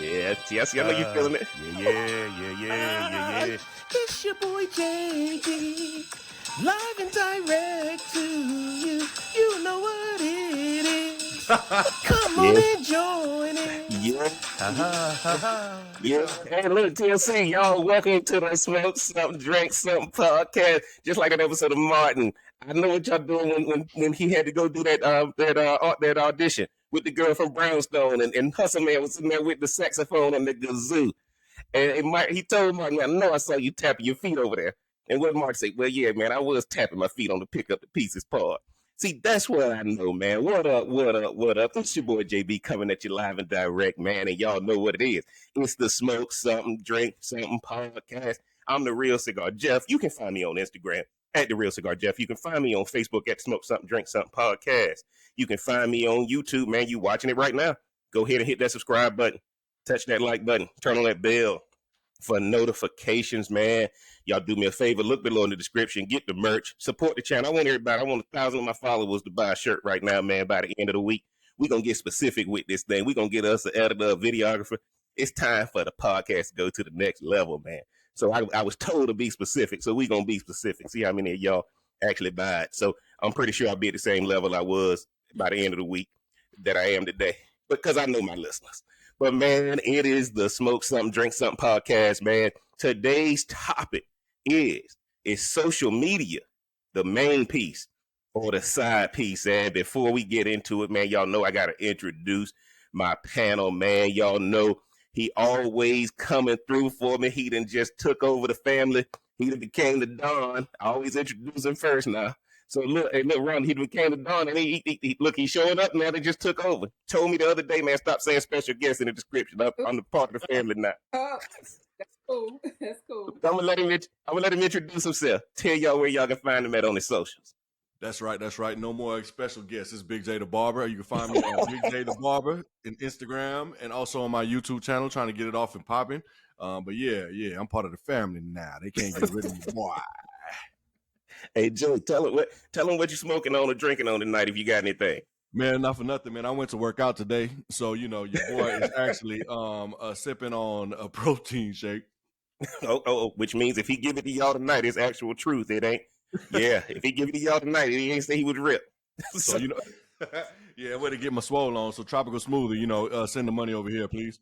Yeah, yes, I know you feeling it. Yeah. It's your boy JD, live and direct to you. You know what it is. Come on and join it. Yeah. Hey, look, TLC, y'all, welcome to the Smoke Something, Drink Something podcast. Just like an episode of Martin. I know what y'all doing when he had to go do that audition with the girl from Brownstone, and Hustle Man was sitting there with the saxophone and the kazoo. And he told Martin, I know I saw you tapping your feet over there. And what Martin said, well, yeah, man, I was tapping my feet on the pick up the pieces part. See, that's what I know, man. What up? It's your boy JB coming at you live and direct, man. And y'all know what it is. It's the Smoke Something, Drink Something podcast. I'm the Real Cigar Jeff. You can find me on Instagram at the Real Cigar Jeff. You can find me on Facebook at Smoke Something, Drink Something podcast. You can find me on YouTube, man. You watching it right now. Go ahead and hit that subscribe button. Touch that like button. Turn on that bell for notifications, man. Y'all do me a favor. Look below in the description. Get the merch. Support the channel. I want 1,000 of my followers to buy a shirt right now, man, by the end of the week. We're going to get specific with this thing. We're going to get us an editor, a videographer. It's time for the podcast to go to the next level, man. So I was told to be specific, so we're going to be specific. See how many of y'all actually buy it. So I'm pretty sure I'll be at the same level I was by the end of the week that I am today, because I know my listeners. But, man, it is the Smoke Something, Drink Something podcast, man. Today's topic is social media the main piece or the side piece? And before we get into it, man, y'all know I got to introduce my panel, man. Y'all know he always coming through for me. He done just took over the family. He done became the Don. I always introduce him first now. So look, Ron, he became the Don, and he's showing up now. They just took over. Told me the other day, man, stop saying special guest in the description. I'm the part of the family now. That's cool. That's cool. I'm gonna let him introduce himself. Tell y'all where y'all can find him at on his socials. That's right. No more special guests. It's Big J the Barber. You can find me on Big J the Barber in Instagram and also on my YouTube channel, trying to get it off and popping. But yeah, I'm part of the family now. They can't get rid of me, boy. Hey, Joe, tell him what you're smoking on or drinking on tonight if you got anything. Man, not for nothing, man. I went to work out today, so your boy is actually sipping on a protein shake. Which means if he give it to y'all tonight, it's actual truth. It ain't. Yeah, if he give it to y'all tonight, he ain't say he was ripped. So yeah, way to get my swole on. So Tropical Smoothie, send the money over here, please.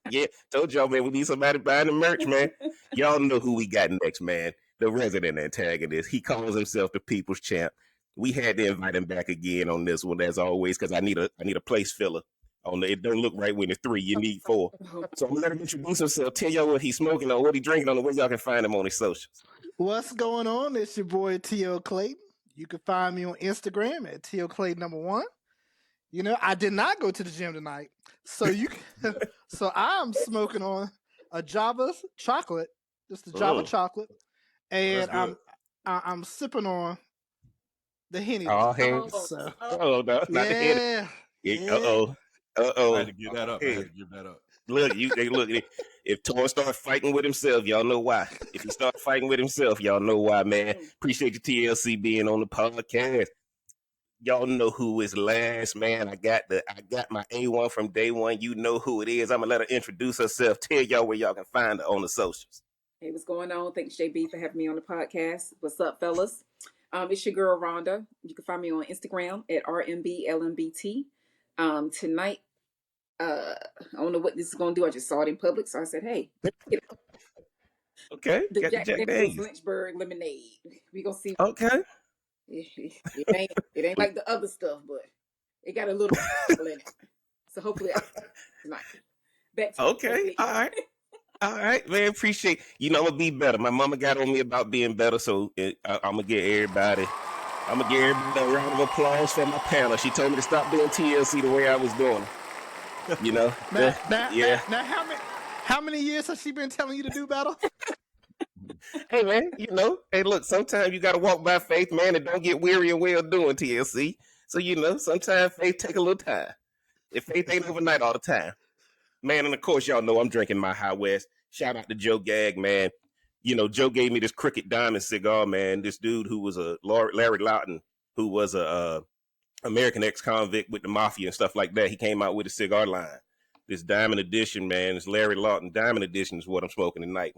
Yeah, told y'all, man, we need somebody buying the merch, man. Y'all know who we got next, man. The resident antagonist. He calls himself the People's Champ. We had to invite him back again on this one, as always, because I need a place filler. It don't look right when it's 3. You need 4. So I'm gonna let him introduce himself. Tell y'all what he's smoking on, what he's drinking on, and where y'all can find him on his socials. What's going on? It's your boy T.O. Clayton. You can find me on Instagram at T.O. Clayton #1. I did not go to the gym tonight, so so I'm smoking on a Java's chocolate. Just the Java chocolate. And I'm sipping on the Henny. Oh, no, not the Henny. Yeah. I had to give that up. Look, if Torn starts fighting with himself, y'all know why. If he starts fighting with himself, y'all know why, man. Appreciate your TLC being on the podcast. Y'all know who is last, man. I got my A1 from day one. You know who it is. I'm gonna let her introduce herself. Tell y'all where y'all can find her on the socials. Hey, what's going on? Thanks, JB, for having me on the podcast. What's up, fellas? It's your girl, Rhonda. You can find me on Instagram at RMBLMBT. Tonight, I don't know what this is going to do. I just saw it in public, so I said, hey. Okay. The Jack Daniels Lynchburg lemonade. We going to see. Okay. It ain't like the other stuff, but it got a little in it. So hopefully, tonight. Back to okay. All right, man. Appreciate. I'm gonna be better. My mama got on me about being better, so I'm gonna give everybody a round of applause for my panel. She told me to stop doing TLC the way I was doing. Now, how many years has she been telling you to do better? Hey, man. Hey, look. Sometimes you gotta walk by faith, man, and don't get weary and well doing TLC. So sometimes faith take a little time. If faith ain't overnight all the time. Man, and of course, y'all know I'm drinking my High West. Shout out to Joe Gag, man. Joe gave me this Crooked Diamond cigar, man. This dude who was Larry Lawton, who was a American ex-convict with the mafia and stuff like that. He came out with a cigar line. This Diamond Edition, man. This Larry Lawton Diamond Edition is what I'm smoking tonight.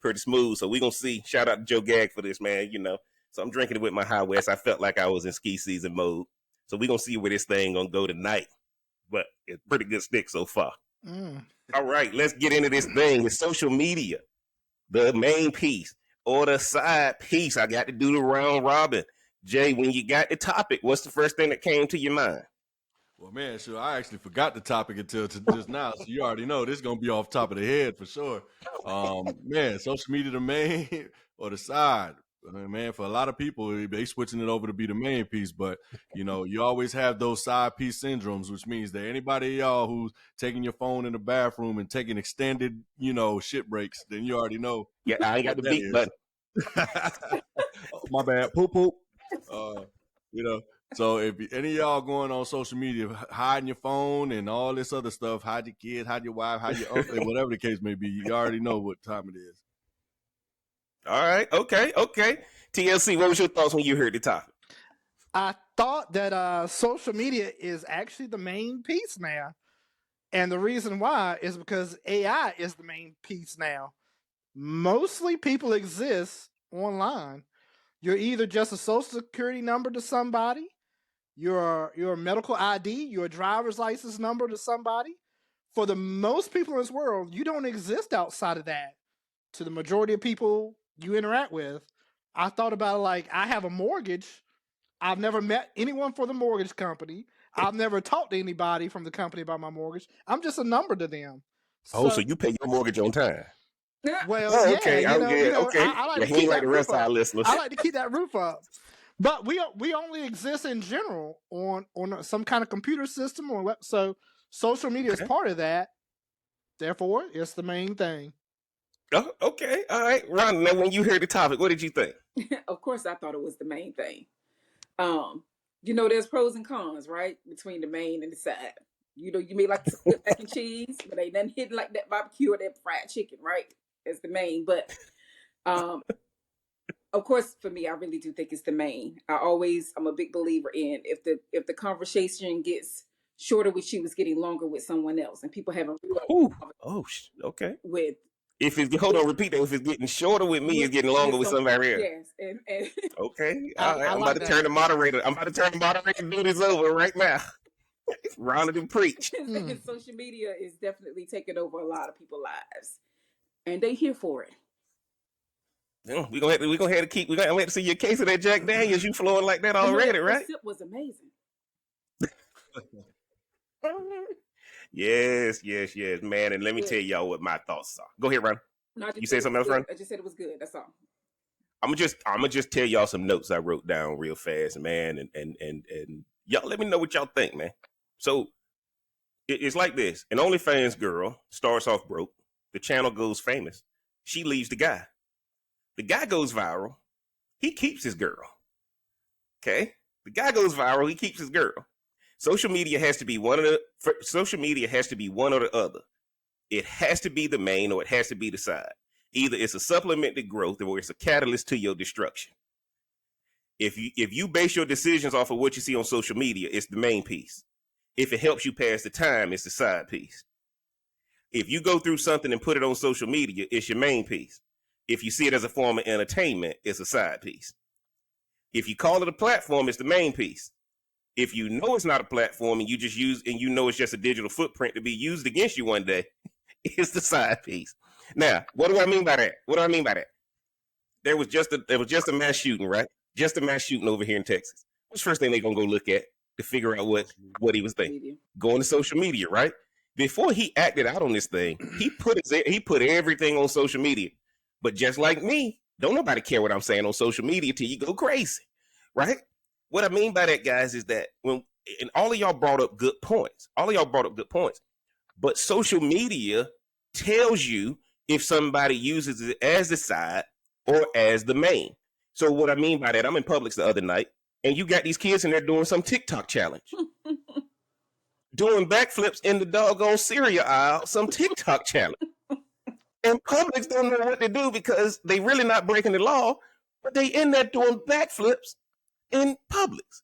Pretty smooth. So we're going to see. Shout out to Joe Gag for this, man. You know, so I'm drinking it with my High West. I felt like I was in ski season mode. So we're going to see where this thing going to go tonight. But it's pretty good stick so far. All right, let's get into this thing. It's social media, the main piece or the side piece. I got to do the round robin. Jay, when you got the topic, what's the first thing that came to your mind? Well, man, sure. I actually forgot the topic until just now, so you already know this is gonna be off top of the head for sure. Man, social media the main or the side. Man, for a lot of people, they switching it over to be the main piece. But you know, you always have those side piece syndromes, which means that anybody y'all who's taking your phone in the bathroom and taking extended, you know, shit breaks, then you already know. Yeah, I ain't got the beat button. Oh, my bad. Poop poop. You know. So if any of y'all going on social media, hiding your phone and all this other stuff, hide your kids, hide your wife, hide your uncle, whatever the case may be, you already know what time it is. All right. Okay. TLC, what was your thoughts when you heard the topic? I thought that social media is actually the main piece now. And the reason why is because AI is the main piece now. Mostly people exist online. You're either just a social security number to somebody, your medical ID, your driver's license number to somebody. For the most people in this world, you don't exist outside of that. To the majority of people you interact with, I thought about it like I have a mortgage. I've never met anyone for the mortgage company. I've never talked to anybody from the company about my mortgage. I'm just a number to them. So you pay your mortgage on time. Well, okay. I like to keep like that the rest roof of our up. listeners. I like to keep that roof up. But we only exist in general on some kind of computer system so social media is part of that. Therefore, it's the main thing. Oh, okay. All right. Ron, now when you heard the topic, what did you think? Of course, I thought it was the main thing. You know, there's pros and cons, right, between the main and the side. You know, you may like to cook mac and cheese, but ain't nothing hidden like that barbecue or that fried chicken, right? It's the main. But of course, for me, I really do think it's the main. I'm a big believer in if the conversation gets shorter with you, it's getting longer with someone else, and people have a real okay. With repeat that. If it's getting shorter with me, it's getting longer with somebody else. Yes, and okay. All right. I'm about to turn the moderator. And do this over right now. Round it and preach. And social media is definitely taking over a lot of people's lives, and they here for it. Yeah, we gonna have to see your case of that Jack Daniels. You flowing like that already, right? The sip was amazing. Yes, man. And let me tell y'all what my thoughts are. Go ahead, Ron. No, you say something else, Ron? I just said it was good. That's all. I'm gonna just tell y'all some notes I wrote down real fast, man, and y'all let me know what y'all think, man. So it's like this: an OnlyFans girl starts off broke. The channel goes famous. She leaves the guy. The guy goes viral. He keeps his girl. Okay, the guy goes viral. He keeps his girl. Social media has to be one or the other. It has to be the main or it has to be the side. Either it's a supplement to growth or it's a catalyst to your destruction. If you base your decisions off of what you see on social media, it's the main piece. If it helps you pass the time, it's the side piece. If you go through something and put it on social media, it's your main piece. If you see it as a form of entertainment, it's a side piece. If you call it a platform, it's the main piece. If you know it's not a platform and you just it's just a digital footprint to be used against you one day, it's the side piece. Now, what do I mean by that? There was just a mass shooting, right? Just a mass shooting over here in Texas. What's the first thing they're gonna go look at to figure out what he was thinking? Going to social media, right? Before he acted out on this thing, he put everything on social media. But just like me, don't nobody care what I'm saying on social media till you go crazy, right? What I mean by that, guys, is that all of y'all brought up good points. But social media tells you if somebody uses it as the side or as the main. So what I mean by that, I'm in Publix the other night, and you got these kids in there doing some TikTok challenge. Doing backflips in the doggone cereal aisle, some TikTok challenge. And Publix don't know what to do because they really not breaking the law, but they in there doing backflips in Publix.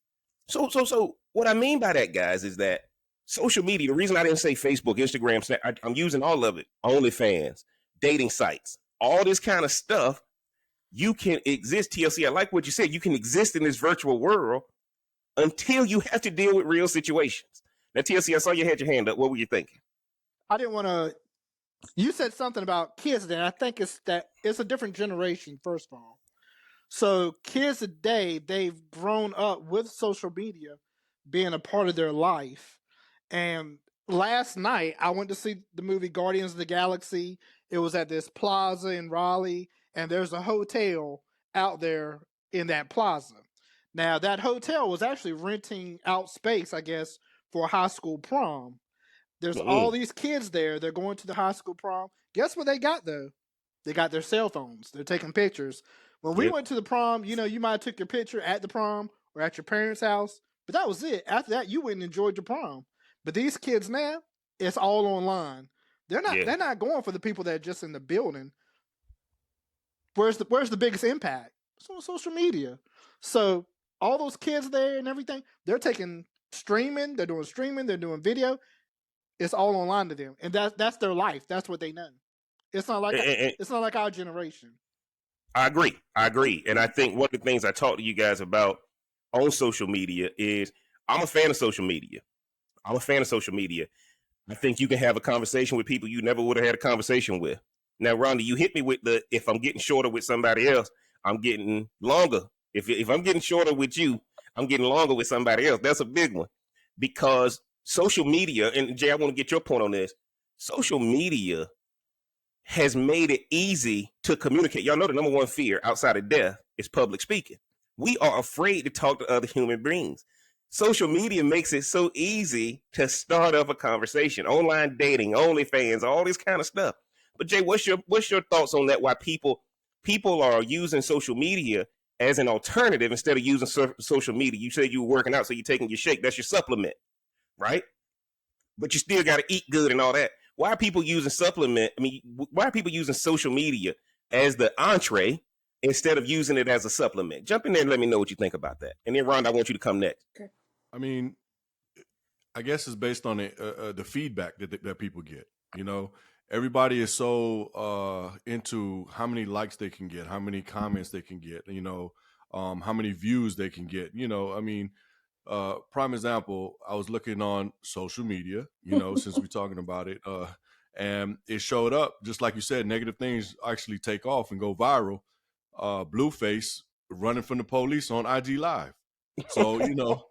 So what I mean by that, guys, is that social media, the reason I didn't say Facebook, Instagram, I'm using all of it. OnlyFans, dating sites, all this kind of stuff. You can exist, TLC. I like what you said. You can exist in this virtual world until you have to deal with real situations. Now, TLC, I saw you had your hand up. What were you thinking? I didn't want to. You said something about kids today. I think it's a different generation, first of all. So kids today, they've grown up with social media being a part of their life. And last night, I went to see the movie Guardians of the Galaxy. It was at this plaza in Raleigh, and there's a hotel out there in that plaza. Now, that hotel was actually renting out space, I guess, for a high school prom. There's all these kids there. They're going to the high school prom. Guess what they got, though? They got their cell phones. They're taking pictures. When we went to the prom, you know, you might have took your picture at the prom or at your parents' house, but that was it. After that, you went and enjoyed your prom. But these kids now, it's all online. They're not going for the people that are just in the building. Where's the biggest impact? It's on social media. So all those kids there and everything, they're taking streaming, they're doing video. It's all online to them. And that's their life. That's what they know. It's not like our generation. I agree. And I think one of the things I talk to you guys about on social media is I'm a fan of social media. I think you can have a conversation with people you never would have had a conversation with. Now, Rhonda, you hit me with if I'm getting shorter with somebody else, I'm getting longer. If I'm getting shorter with you, I'm getting longer with somebody else. That's a big one. Because social media, and Jay, I want to get your point on this. Social media has made it easy to communicate. Y'all know the number one fear outside of death is public speaking. We are afraid to talk to other human beings. Social media makes it so easy to start up a conversation. Online dating, OnlyFans, all this kind of stuff. But Jay, what's your thoughts on that? Why people are using social media as an alternative instead of using social media? You said you were working out, so you're taking your shake. That's your supplement, right? But you still got to eat good and all that. Why are people using why are people using social media as the entree instead of using it as a supplement? Jump in there and let me know what you think about that. And then, Rhonda, I want you to come next. Okay. I mean, I guess it's based on the feedback that people get. You know, everybody is so into how many likes they can get, how many comments they can get, you know, how many views they can get. You know, I mean, prime example, I was looking on social media, you know, since we're talking about it, and it showed up, just like you said, negative things actually take off and go viral. Blueface running from the police on IG Live. So, you know,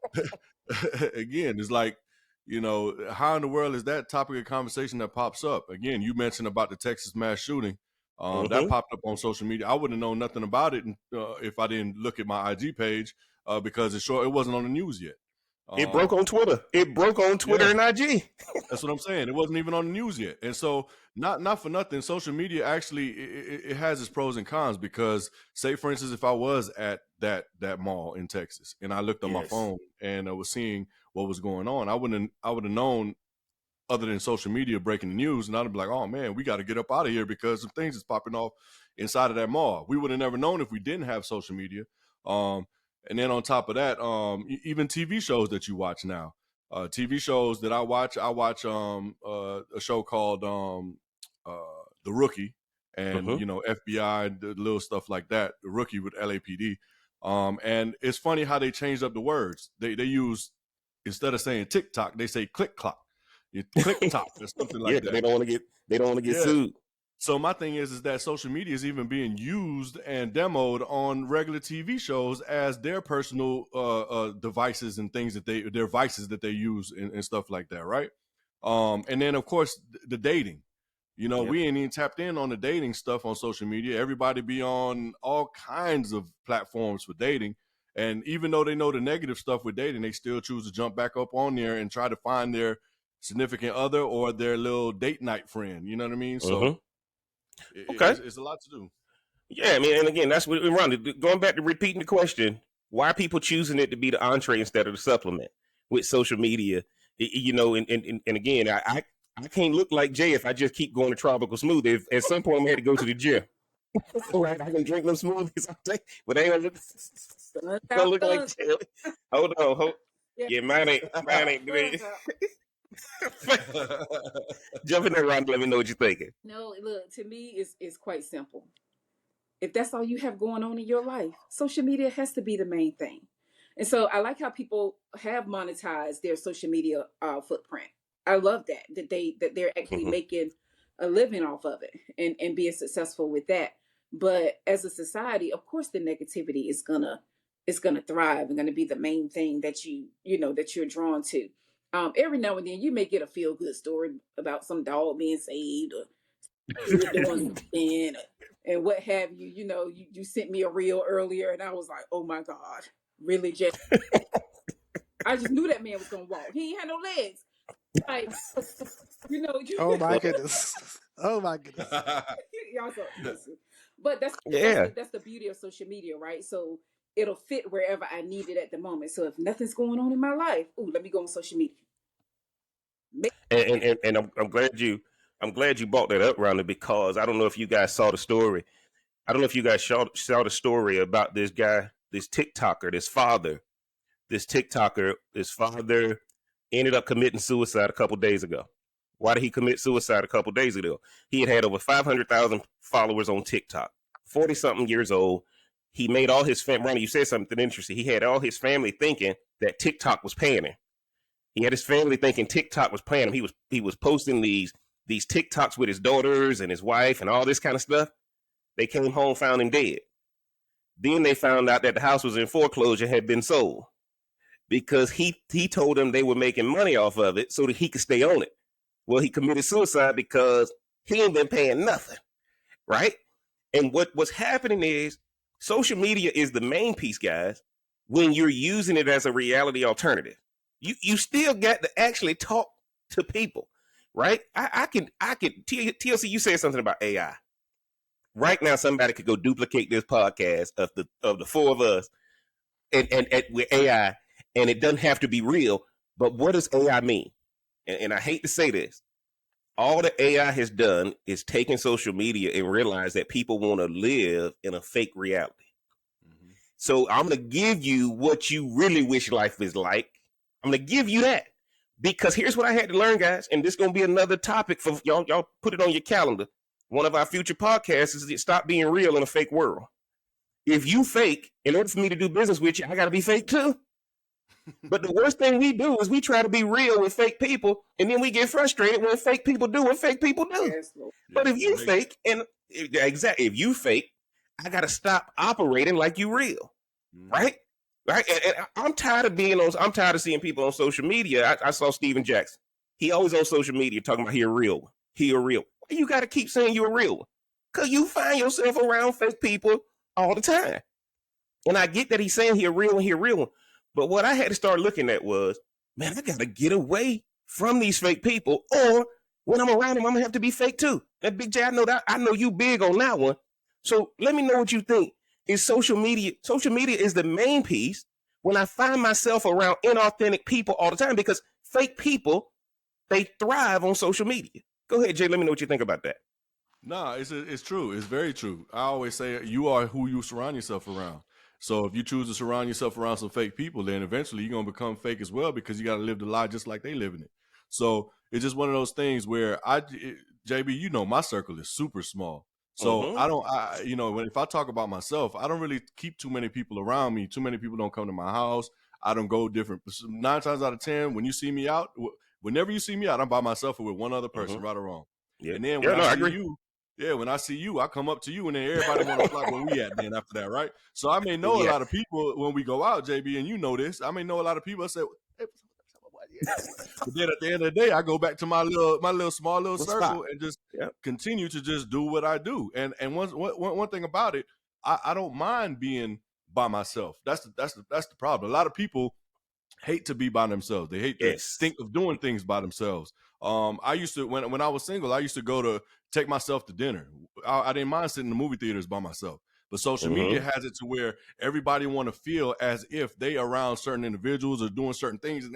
again, it's like, you know, how in the world is that topic of conversation that pops up? Again, you mentioned about the Texas mass shooting. That popped up on social media. I wouldn't have known nothing about it if I didn't look at my IG page because it wasn't on the news yet. It broke on Twitter. And IG. That's what I'm saying. It wasn't even on the news yet. And so not for nothing, social media actually it has its pros and cons because, say for instance, if I was at that mall in Texas and I looked on my phone and I was seeing what was going on, I would have known other than social media breaking the news, and I'd be like, oh man, we got to get up out of here because some things is popping off inside of that mall. We would have never known if we didn't have social media. And then on top of that, even TV shows that you watch now, TV shows that I watch a show called The Rookie, and you know, FBI, the little stuff like that. The Rookie with LAPD, and it's funny how they changed up the words. They use, instead of saying TikTok, they say click clock. You click top or something like that. They don't want to get sued. So my thing is that social media is even being used and demoed on regular TV shows as their personal devices and things their vices that they use and stuff like that, right? And then of course the dating. You know, we ain't even tapped in on the dating stuff on social media. Everybody be on all kinds of platforms for dating. And even though they know the negative stuff with dating, they still choose to jump back up on there and try to find their significant other or their little date night friend. You know what I mean? So it's a lot to do. Yeah, I mean, and again, that's what we're running. Going back to repeating the question, why are people choosing it to be the entree instead of the supplement with social media? You know, and again, I can't look like Jay if I just keep going to Tropical Smoothie. At some point, I'm going to go to the gym. Right, I can drink them smoothies all day, but they don't look like Jay. Hold on. Yeah, mine ain't great. Jump in there, Ron. Let me know what you're thinking. No, look, to me, it's quite simple. If that's all you have going on in your life, social media has to be the main thing. And so I like how people have monetized their social media footprint. I love that they're actually making a living off of it and being successful with that. But as a society, of course, the negativity is gonna thrive and gonna be the main thing that that you're drawn to. Every now and then, you may get a feel good story about some dog being saved or doing something and what have you. You sent me a reel earlier, and I was like, oh my God, really, Jeff? I just knew that man was gonna walk. He ain't had no legs. Like, Oh my goodness. Oh my goodness. Y'all so listen. But that's the beauty of social media, right? So it'll fit wherever I need it at the moment. So if nothing's going on in my life, let me go on social media. And I'm glad you brought that up, Rhonda, because I don't know if you guys saw the story. I don't know if you guys saw the story about this guy, this TikToker, this father ended up committing suicide a couple days ago. Why did he commit suicide a couple days ago? He had over 500,000 followers on TikTok, 40-something years old. He made all his family, Ronnie, you said something interesting. He had all his family thinking that TikTok was paying him. He had his family thinking TikTok was paying him. He was posting these TikToks with his daughters and his wife and all this kind of stuff. They came home, found him dead. Then they found out that the house was in foreclosure, had been sold, because he told them they were making money off of it so that he could stay on it. Well, he committed suicide because he ain't been paying nothing, right? And what's happening is social media is the main piece, guys, when you're using it as a reality alternative. You still got to actually talk to people, right? I can TLC, you said something about AI. Right now, somebody could go duplicate this podcast of the four of us and with AI, and it doesn't have to be real. But what does AI mean? And I hate to say this, all the AI has done is taken social media and realize that people want to live in a fake reality. Mm-hmm. So I'm going to give you what you really wish life is like. I'm going to give you that, because here's what I had to learn, guys. And this is going to be another topic for y'all. Y'all put it on your calendar. One of our future podcasts is stop being real in a fake world. If you fake, in order for me to do business with you, I got to be fake too. But the worst thing we do is we try to be real with fake people, and then we get frustrated when fake people do what fake people do. Yes, but if you fake, if you fake, I got to stop operating like you real, right? Right? And I'm tired of I'm tired of seeing people on social media. I saw Steven Jackson. He always on social media talking about he a real one. He a real one. You got to keep saying you're a real one, because you find yourself around fake people all the time. And I get that he's saying he a real one. But what I had to start looking at was, man, I got to get away from these fake people, or when I'm around them, I'm gonna have to be fake too. And Big J, I know you big on that one. So let me know what you think. Is social media is the main piece when I find myself around inauthentic people all the time, because fake people, they thrive on social media. Go ahead, Jay. Let me know what you think about that. Nah, it's true. It's very true. I always say you are who you surround yourself around. So if you choose to surround yourself around some fake people, then eventually you're going to become fake as well, because you got to live the lie just like they live in it. So it's just one of those things where JB, my circle is super small. So if I talk about myself, I don't really keep too many people around me. Too many people don't come to my house. I don't go different. 9 times out of 10, when you see me out, whenever you see me out, I'm by myself or with one other person, right or wrong. Yeah. And then when I see you, when I see you, I come up to you, and then everybody want to flock where we at then after that, right? So I may know a lot of people when we go out, JB, and you know this. I may know a lot of people. I say, hey, but then at the end of the day, I go back to my little small circle and just continue to just do what I do. And one thing about it, I don't mind being by myself. That's the problem. A lot of people hate to be by themselves. They hate to think of doing things by themselves. I used to, when I was single, I used to go to take myself to dinner. I didn't mind sitting in the movie theaters by myself. But social media has it to where everybody want to feel as if they around certain individuals or doing certain things, and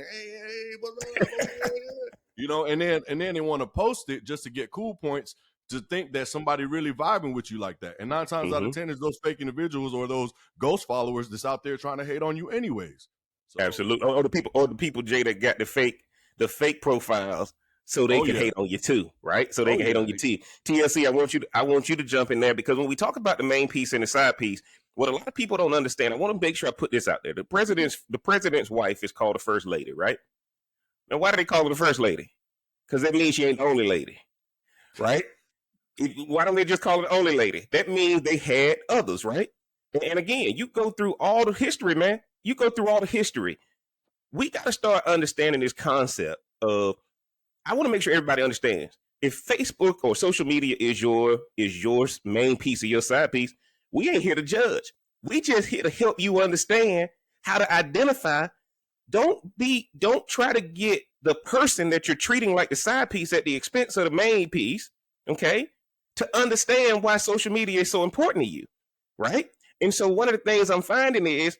and then they want to post it just to get cool points, to think that somebody really vibing with you like that. And 9 times out of 10 is those fake individuals or those ghost followers that's out there trying to hate on you anyways. So, absolutely. Or the people, Jay, that got the fake the fake profiles so they Oh, can yeah. hate on you too, right? So they Oh, can hate yeah. on you too. TLC, I want you to jump in there, because when we talk about the main piece and the side piece, what a lot of people don't understand, I want to make sure I put this out there. The president's wife is called the first lady, right? Now, why do they call her the first lady? Because that means she ain't the only lady, right? Why don't they just call it the only lady? That means they had others, right? And again, you go through all the history, man. You go through all the history. We got to start understanding this concept of, I want to make sure everybody understands, if Facebook or social media is your main piece of your side piece, we ain't here to judge. We just here to help you understand how to identify. Don't try to get the person that you're treating like the side piece at the expense of the main piece, okay? To understand why social media is so important to you, right? And so one of the things I'm finding is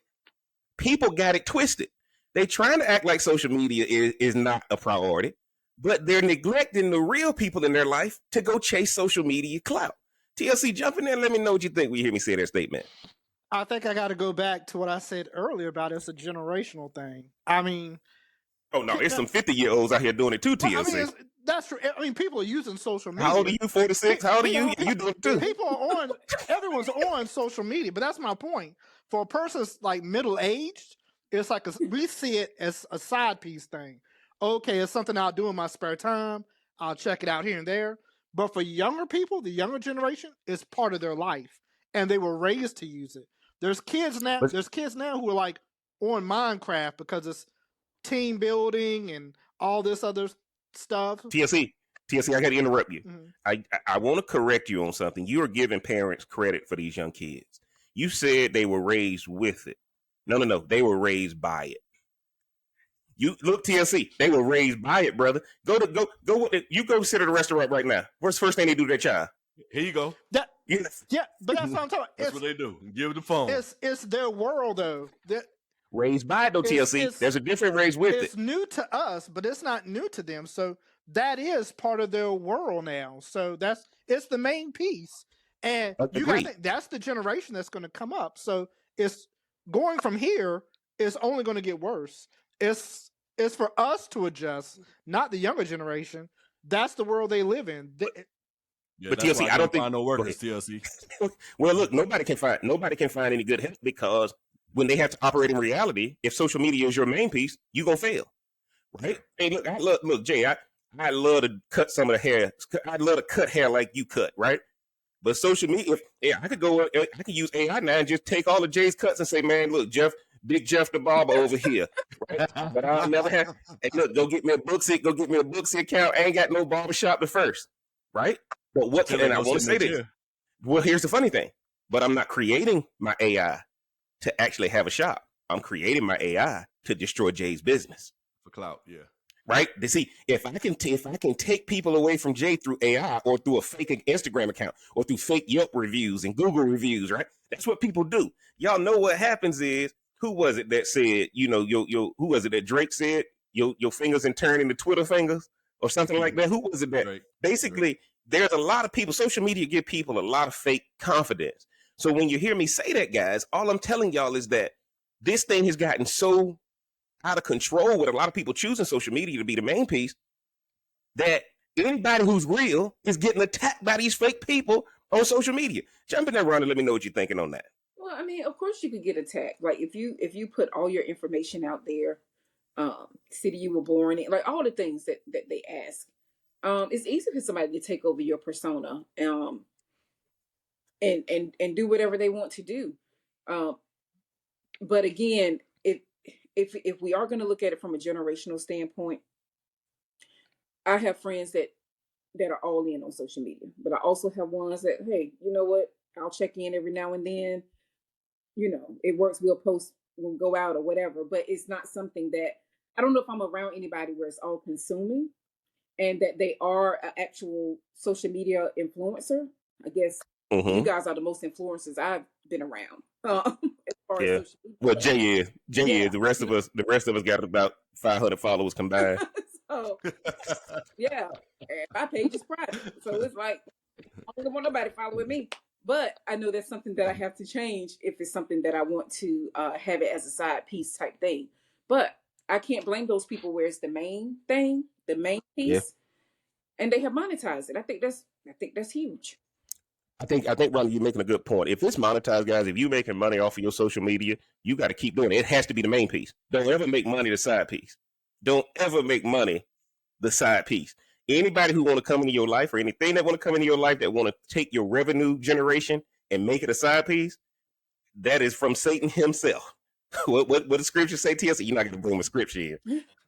people got it twisted. They trying to act like social media is not a priority, but they're neglecting the real people in their life to go chase social media clout. TLC, jump in there and let me know what you think when you hear me say that statement. I think I got to go back to what I said earlier about it's a generational thing. I mean, oh no, it's some 50-year-olds out here doing it too, TLC. I mean, that's true. I mean, people are using social media. How old are you? 46? How old are you? You doing it too? People are on. Everyone's on social media, but that's my point. For a person like middle aged, it's like we see it as a side piece thing. Okay, it's something I'll do in my spare time. I'll check it out here and there. But for younger people, the younger generation, it's part of their life, and they were raised to use it. There's kids now. There's kids now who are like on Minecraft because it's team building and all this other stuff. TLC, I got to interrupt you. Mm-hmm. I want to correct you on something. You are giving parents credit for these young kids. You said they were raised with it. No. They were raised by it. You look, TLC, they were raised by it, brother. Go. You go sit at a restaurant right now. What's the first thing they do to their child? Here you go. Yeah, but that's what I'm talking about. That's what they do. Give the phone. It's their world, though. Raised by it, though, TLC. There's a different raised with it. It's new to us, but it's not new to them. So that is part of their world now. So it's the main piece. And you got to think that's the generation that's going to come up. So it's going from here is only going to get worse. It's for us to adjust, not the younger generation. That's the world they live in. But TLC, I don't think find no workers. TLC. Well, look, nobody can find any good help, because when they have to operate in reality, if social media is your main piece, you gonna fail, right? Hey, look, Jay, I love to cut some of the hair. I love to cut hair like you cut, right? But social media, I could use AI now and just take all of Jay's cuts and say, man, look, Big Jeff the barber over here, right? But I'll never have. Hey, look, go get me a Booksy account. I ain't got no barbershop the first, right? But what? And I want to say this. Well, here's the funny thing. But I'm not creating my AI to actually have a shop. I'm creating my AI to destroy Jay's business for clout. Yeah. Right? To see if I can take people away from Jay through AI or through a fake Instagram account or through fake Yelp reviews and Google reviews, right? That's what people do. Y'all know what happens is, who was it that said, who was it that Drake said, your fingers and turn into Twitter fingers or something like that? Who was it that? Drake. Basically, there's a lot of people, social media give people a lot of fake confidence. So when you hear me say that, guys, all I'm telling y'all is that this thing has gotten so out of control with a lot of people choosing social media to be the main piece that anybody who's real is getting attacked by these fake people on social media. Jump in there, Ron, and let me know what you're thinking on that. Well, I mean, of course you could get attacked. Like if you put all your information out there, city you were born in, like all the things that they ask, it's easy for somebody to take over your persona, and do whatever they want to do. But again, if we are going to look at it from a generational standpoint, I have friends that are all in on social media, but I also have ones that, hey, you know what? I'll check in every now and then. It works. We'll post, we'll go out or whatever, but it's not something that, I don't know if I'm around anybody where it's all consuming and that they are an actual social media influencer. I guess you guys are the most influencers I've been around. As far as social media. Well, Jay is. The rest of us got about 500 followers combined. So, yeah, and my page is private, so it's like I don't want nobody following me. But I know that's something that I have to change if it's something that I want to have it as a side piece type thing. But I can't blame those people where it's the main thing, the main Yeah. piece, and they have monetized it. I think that's huge. I think, Ron, you're making a good point. If it's monetized, guys, if you're making money off of your social media, you got to keep doing it. It has to be the main piece. Don't ever make money the side piece. Don't ever make money the side piece. Anybody who want to come into your life or anything that want to come into your life that want to take your revenue generation and make it a side piece, that is from Satan himself. What the scripture say to us? You're not going to bring a scripture here.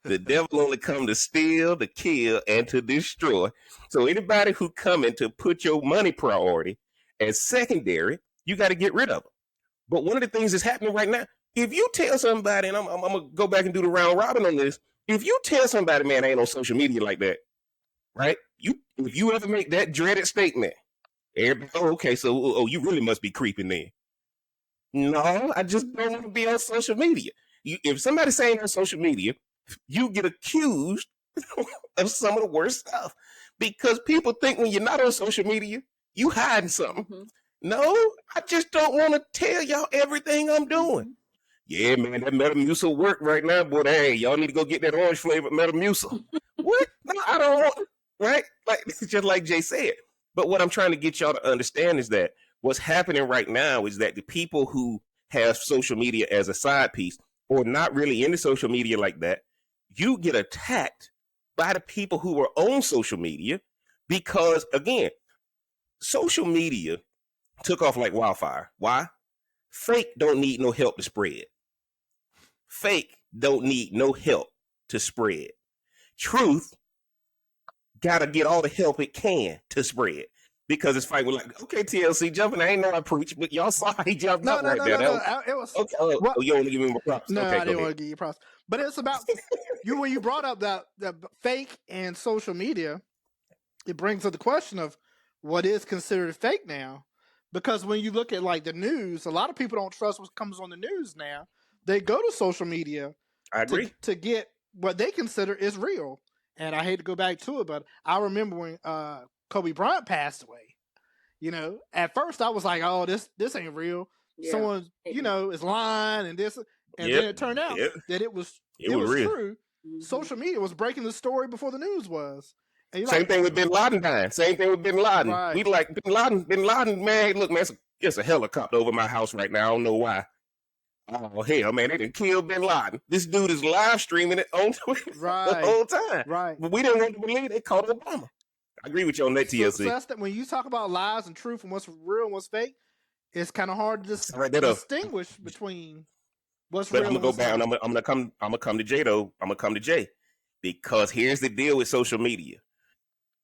The devil only come to steal, to kill, and to destroy. So anybody who coming to put your money priority as secondary, you got to get rid of them. But one of the things that's happening right now, if you tell somebody, and I'm going to go back and do the round robin on this, if you tell somebody, man, I ain't on social media like that, right? If you ever make that dreaded statement, everybody, okay, so you really must be creeping then. No, I just don't want to be on social media. If somebody's saying on social media, you get accused of some of the worst stuff because people think when you're not on social media, you hiding something. Mm-hmm. No, I just don't want to tell y'all everything I'm doing. Yeah, man, that Metamucil work right now, boy. Hey, y'all need to go get that orange flavored Metamucil. What? No, I don't want it, right? Like, just like Jay said. But what I'm trying to get y'all to understand is that what's happening right now is that the people who have social media as a side piece or not really into social media like that, you get attacked by the people who are on social media because, again, social media took off like wildfire. Why? Fake don't need no help to spread. Fake don't need no help to spread. Truth gotta get all the help it can to spread. Because it's fine. We're like, okay, TLC jumping. I ain't know I preach, but y'all saw how he jumped up right there. No. It was okay. Oh, you want to give me more props? No, okay, I didn't want to give you props. But it's about when you brought up the fake and social media, it brings up the question of what is considered fake now. Because when you look at like the news, a lot of people don't trust what comes on the news now. They go to social media I agree. to get what they consider is real. And I hate to go back to it, but I remember when Kobe Bryant passed away. You know, at first I was like, "Oh, this ain't real. Yeah. Someone, is lying and this." And then it turned out that it was real. true. Mm-hmm. Social media was breaking the story before the news was. Same thing with Bin Laden dying. Same thing with Bin Laden. Right. We like Bin Laden, man. Look, man, it's a helicopter over my house right now. I don't know why. Oh, hell, man, they didn't kill Bin Laden. This dude is live streaming it on Twitter the whole time. Right. But we didn't want to believe they caught Obama. I agree with you on that, TLC. So that's that when you talk about lies and truth and what's real and what's fake, it's kind of hard to distinguish between what's real. But I'm gonna go back and I'm gonna come to Jay though. I'm gonna come to Jay because here's the deal with social media.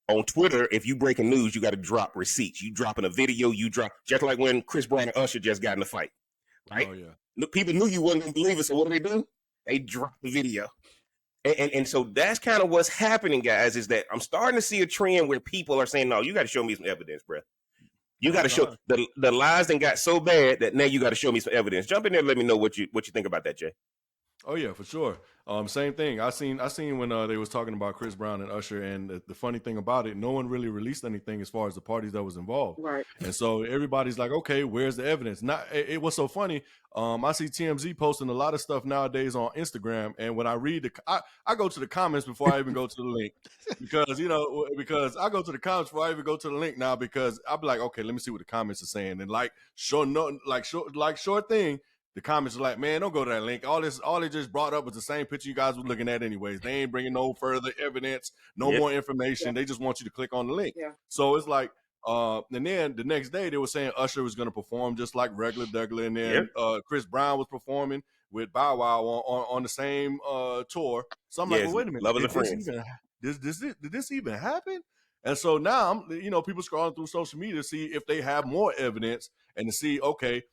On Twitter, if you breaking news, you got to drop receipts. You dropping a video, you drop just like when Chris Brown and Usher just got in the fight, right? Oh yeah. Look, people knew you wasn't gonna believe it, so what do? They drop the video. And so that's kind of what's happening, guys, is that I'm starting to see a trend where people are saying, no, you got to show me some evidence, bro. You got to show the lies then got so bad that now you got to show me some evidence. Jump in there and let me know what you think about that, Jay. Oh yeah, for sure. Same thing. I seen when they was talking about Chris Brown and Usher, and the funny thing about it, no one really released anything as far as the parties that was involved. Right. And so everybody's like, okay, where's the evidence? It was so funny. I see TMZ posting a lot of stuff nowadays on Instagram, and when I read I go to the comments before I even go to the link because I go to the comments before I even go to the link now because I'll be like, okay, let me see what the comments are saying, and short thing. The comments are like, man, don't go to that link. All they just brought up was the same picture you guys were looking at anyways. They ain't bringing no further evidence, no more information. They just want you to click on the link. Yeah. So it's like, and then the next day they were saying Usher was going to perform just like regular Douglas, and then Chris Brown was performing with Bow Wow on the same tour. So I'm like, well, wait a minute, did this even happen? And so now I'm, people scrolling through social media to see if they have more evidence and to see, okay,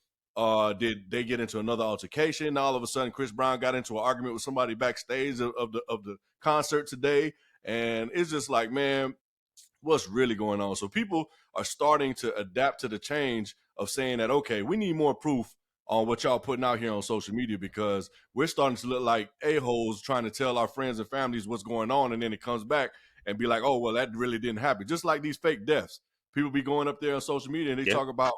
did they get into another altercation? Now all of a sudden, Chris Brown got into an argument with somebody backstage of the concert today, and it's just like, man, what's really going on? So people are starting to adapt to the change of saying that, okay, we need more proof on what y'all putting out here on social media because we're starting to look like a-holes trying to tell our friends and families what's going on, and then it comes back and be like, oh, well, that really didn't happen. Just like these fake deaths. People be going up there on social media and they talk about,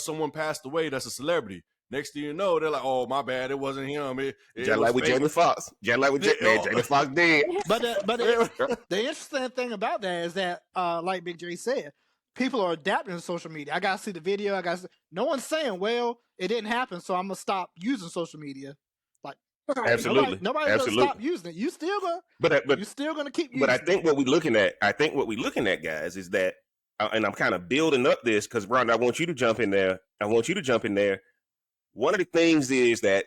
someone passed away that's a celebrity. Next thing you know, they're like, "Oh, my bad, it wasn't him. It Just was like with fake." Jamie Foxx. Just like with Jamie Foxx did. But the interesting thing about that is that, like Big J said, people are adapting to social media. I gotta see the video. No one's saying, "Well, it didn't happen, so I'm gonna stop using social media." Like, Absolutely. nobody's gonna stop using it. You still gonna keep using it. But I think what we're looking at, guys, is that, and I'm kind of building up this because, Rhonda, I want you to jump in there. One of the things is that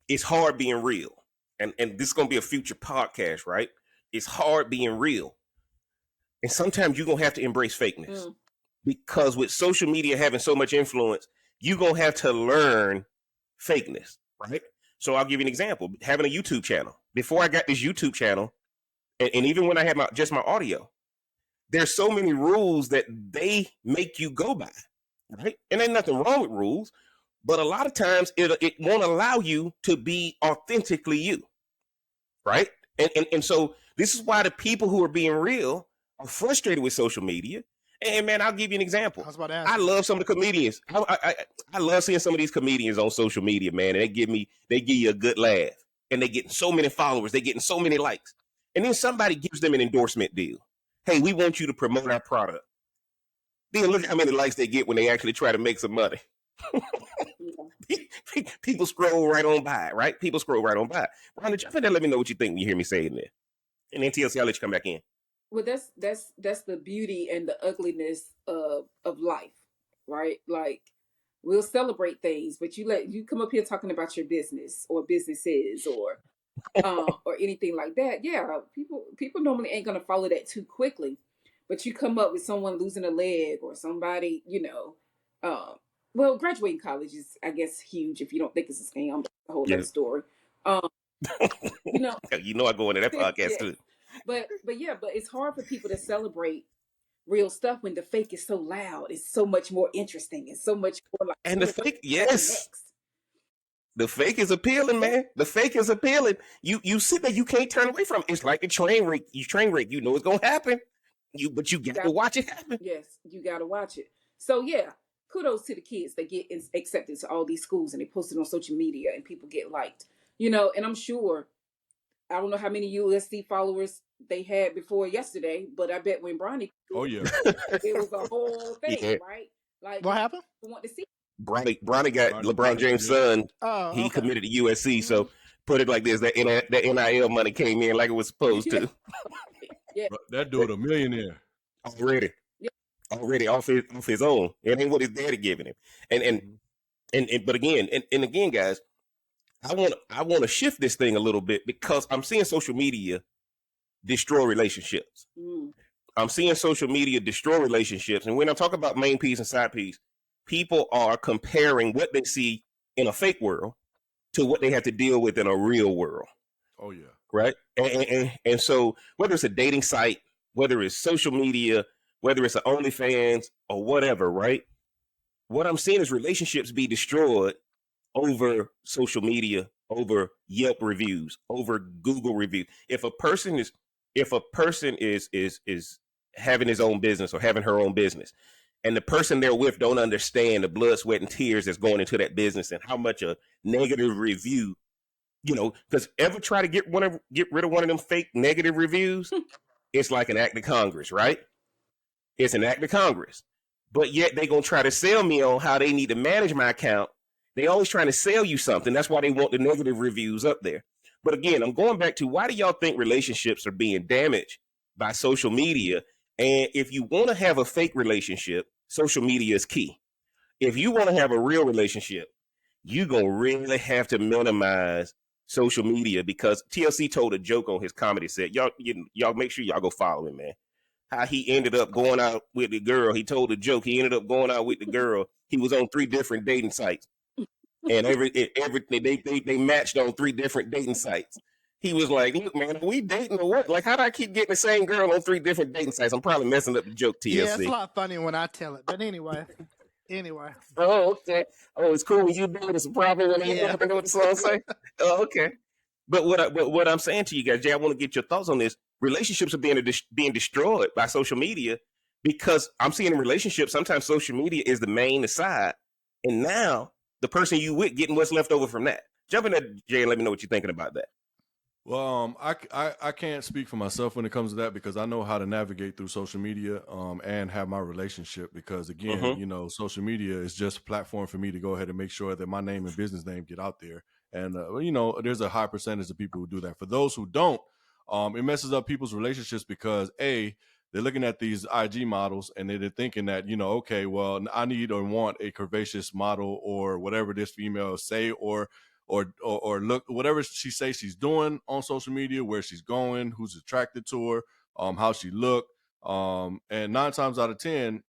it's hard being real. And this is going to be a future podcast, right? It's hard being real. And sometimes you're going to have to embrace fakeness. Because with social media having so much influence, you're going to have to learn fakeness, right? So I'll give you an example. Having a YouTube channel. Before I got this YouTube channel, and even when I had just my audio, there's so many rules that they make you go by, right? And there's nothing wrong with rules, but a lot of times it won't allow you to be authentically you, right? And so this is why the people who are being real are frustrated with social media. And man, I'll give you an example. I love some of the comedians. I love seeing some of these comedians on social media, man. And they give you a good laugh, and they getting so many followers, they getting so many likes, and then somebody gives them an endorsement deal. Hey, we want you to promote our product. Then look how many likes they get when they actually try to make some money. People scroll right on by, right? People scroll right on by. Rhonda, jump in there. Let me know what you think when you hear me saying that. And then TLC, I'll let you come back in. Well, that's the beauty and the ugliness of life, right? Like, we'll celebrate things, but you come up here talking about your business or businesses or anything like that. Yeah, people normally ain't gonna follow that too quickly, but you come up with someone losing a leg or somebody, well, graduating college is, I guess, huge if you don't think it's a scam. A whole other story. You know I go into that podcast too. But it's hard for people to celebrate real stuff when the fake is so loud. It's so much more interesting. It's so much more like. And the fake, yes. The fake is appealing, man. The fake is appealing. You sit there, you can't turn away from it. It's like the train wreck. You know it's gonna happen. But you got to watch it happen. Yes, you got to watch it. So yeah, kudos to the kids. They get accepted to all these schools and they post it on social media and people get liked. And I'm sure, I don't know how many USC followers they had before yesterday, but I bet when Bronny, it was a whole thing, right? Like, what happened? We want to see. Bronny got LeBron James' son. He committed to USC, so put it like this: that NIL money came in like it was supposed to. Yeah, that dude a millionaire already off his own. It ain't what his daddy giving him. But again, guys, I want to shift this thing a little bit because I'm seeing social media destroy relationships. I'm seeing social media destroy relationships, and when I talk about main piece and side piece, people are comparing what they see in a fake world to what they have to deal with in a real world. Oh yeah. Right. And so whether it's a dating site, whether it's social media, whether it's an OnlyFans or whatever, right? What I'm seeing is relationships be destroyed over social media, over Yelp reviews, over Google reviews. If a person is having his own business or having her own business, and the person they're with don't understand the blood, sweat, and tears that's going into that business and how much a negative review, because ever try to get rid of one of them fake negative reviews, it's like an act of Congress, right? It's an act of Congress. But yet they going to try to sell me on how they need to manage my account. They always trying to sell you something. That's why they want the negative reviews up there. But again, I'm going back to, why do y'all think relationships are being damaged by social media? And if you want to have a fake relationship, social media is key. If you want to have a real relationship, you're going to really have to minimize social media, because TLC told a joke on his comedy set. Y'all make sure y'all go follow him, man. How he ended up going out with the girl. He told a joke. He ended up going out with the girl. He was on 3 different dating sites. And everything they matched on 3 different dating sites. He was like, "Look, man, are we dating or what? Like, how do I keep getting the same girl on 3 different dating sites?" I'm probably messing up the joke, TLC. Yeah, it's a lot funnier when I tell it. But anyway. Oh, okay. Oh, it's cool when you do it. It's a problem when you know what the song say. Oh, okay. But what I'm saying to you guys, Jay, I want to get your thoughts on this. Relationships are being destroyed by social media, because I'm seeing in relationships sometimes social media is the main side, and now the person you with getting what's left over from that. Jump in there, Jay, and let me know what you're thinking about that. Well, I can't speak for myself when it comes to that because I know how to navigate through social media and have my relationship because again, you know, social media is just a platform for me to go ahead and make sure that my name and business name get out there. And, you know, there's a high percentage of people who do that. For those who don't, it messes up people's relationships because they're looking at these IG models and they're thinking that, you know, okay, well, I need or want a curvaceous model or whatever this female say or look, whatever she says she's doing on social media, where she's going, who's attracted to her, how she look, and 9 times out of 10,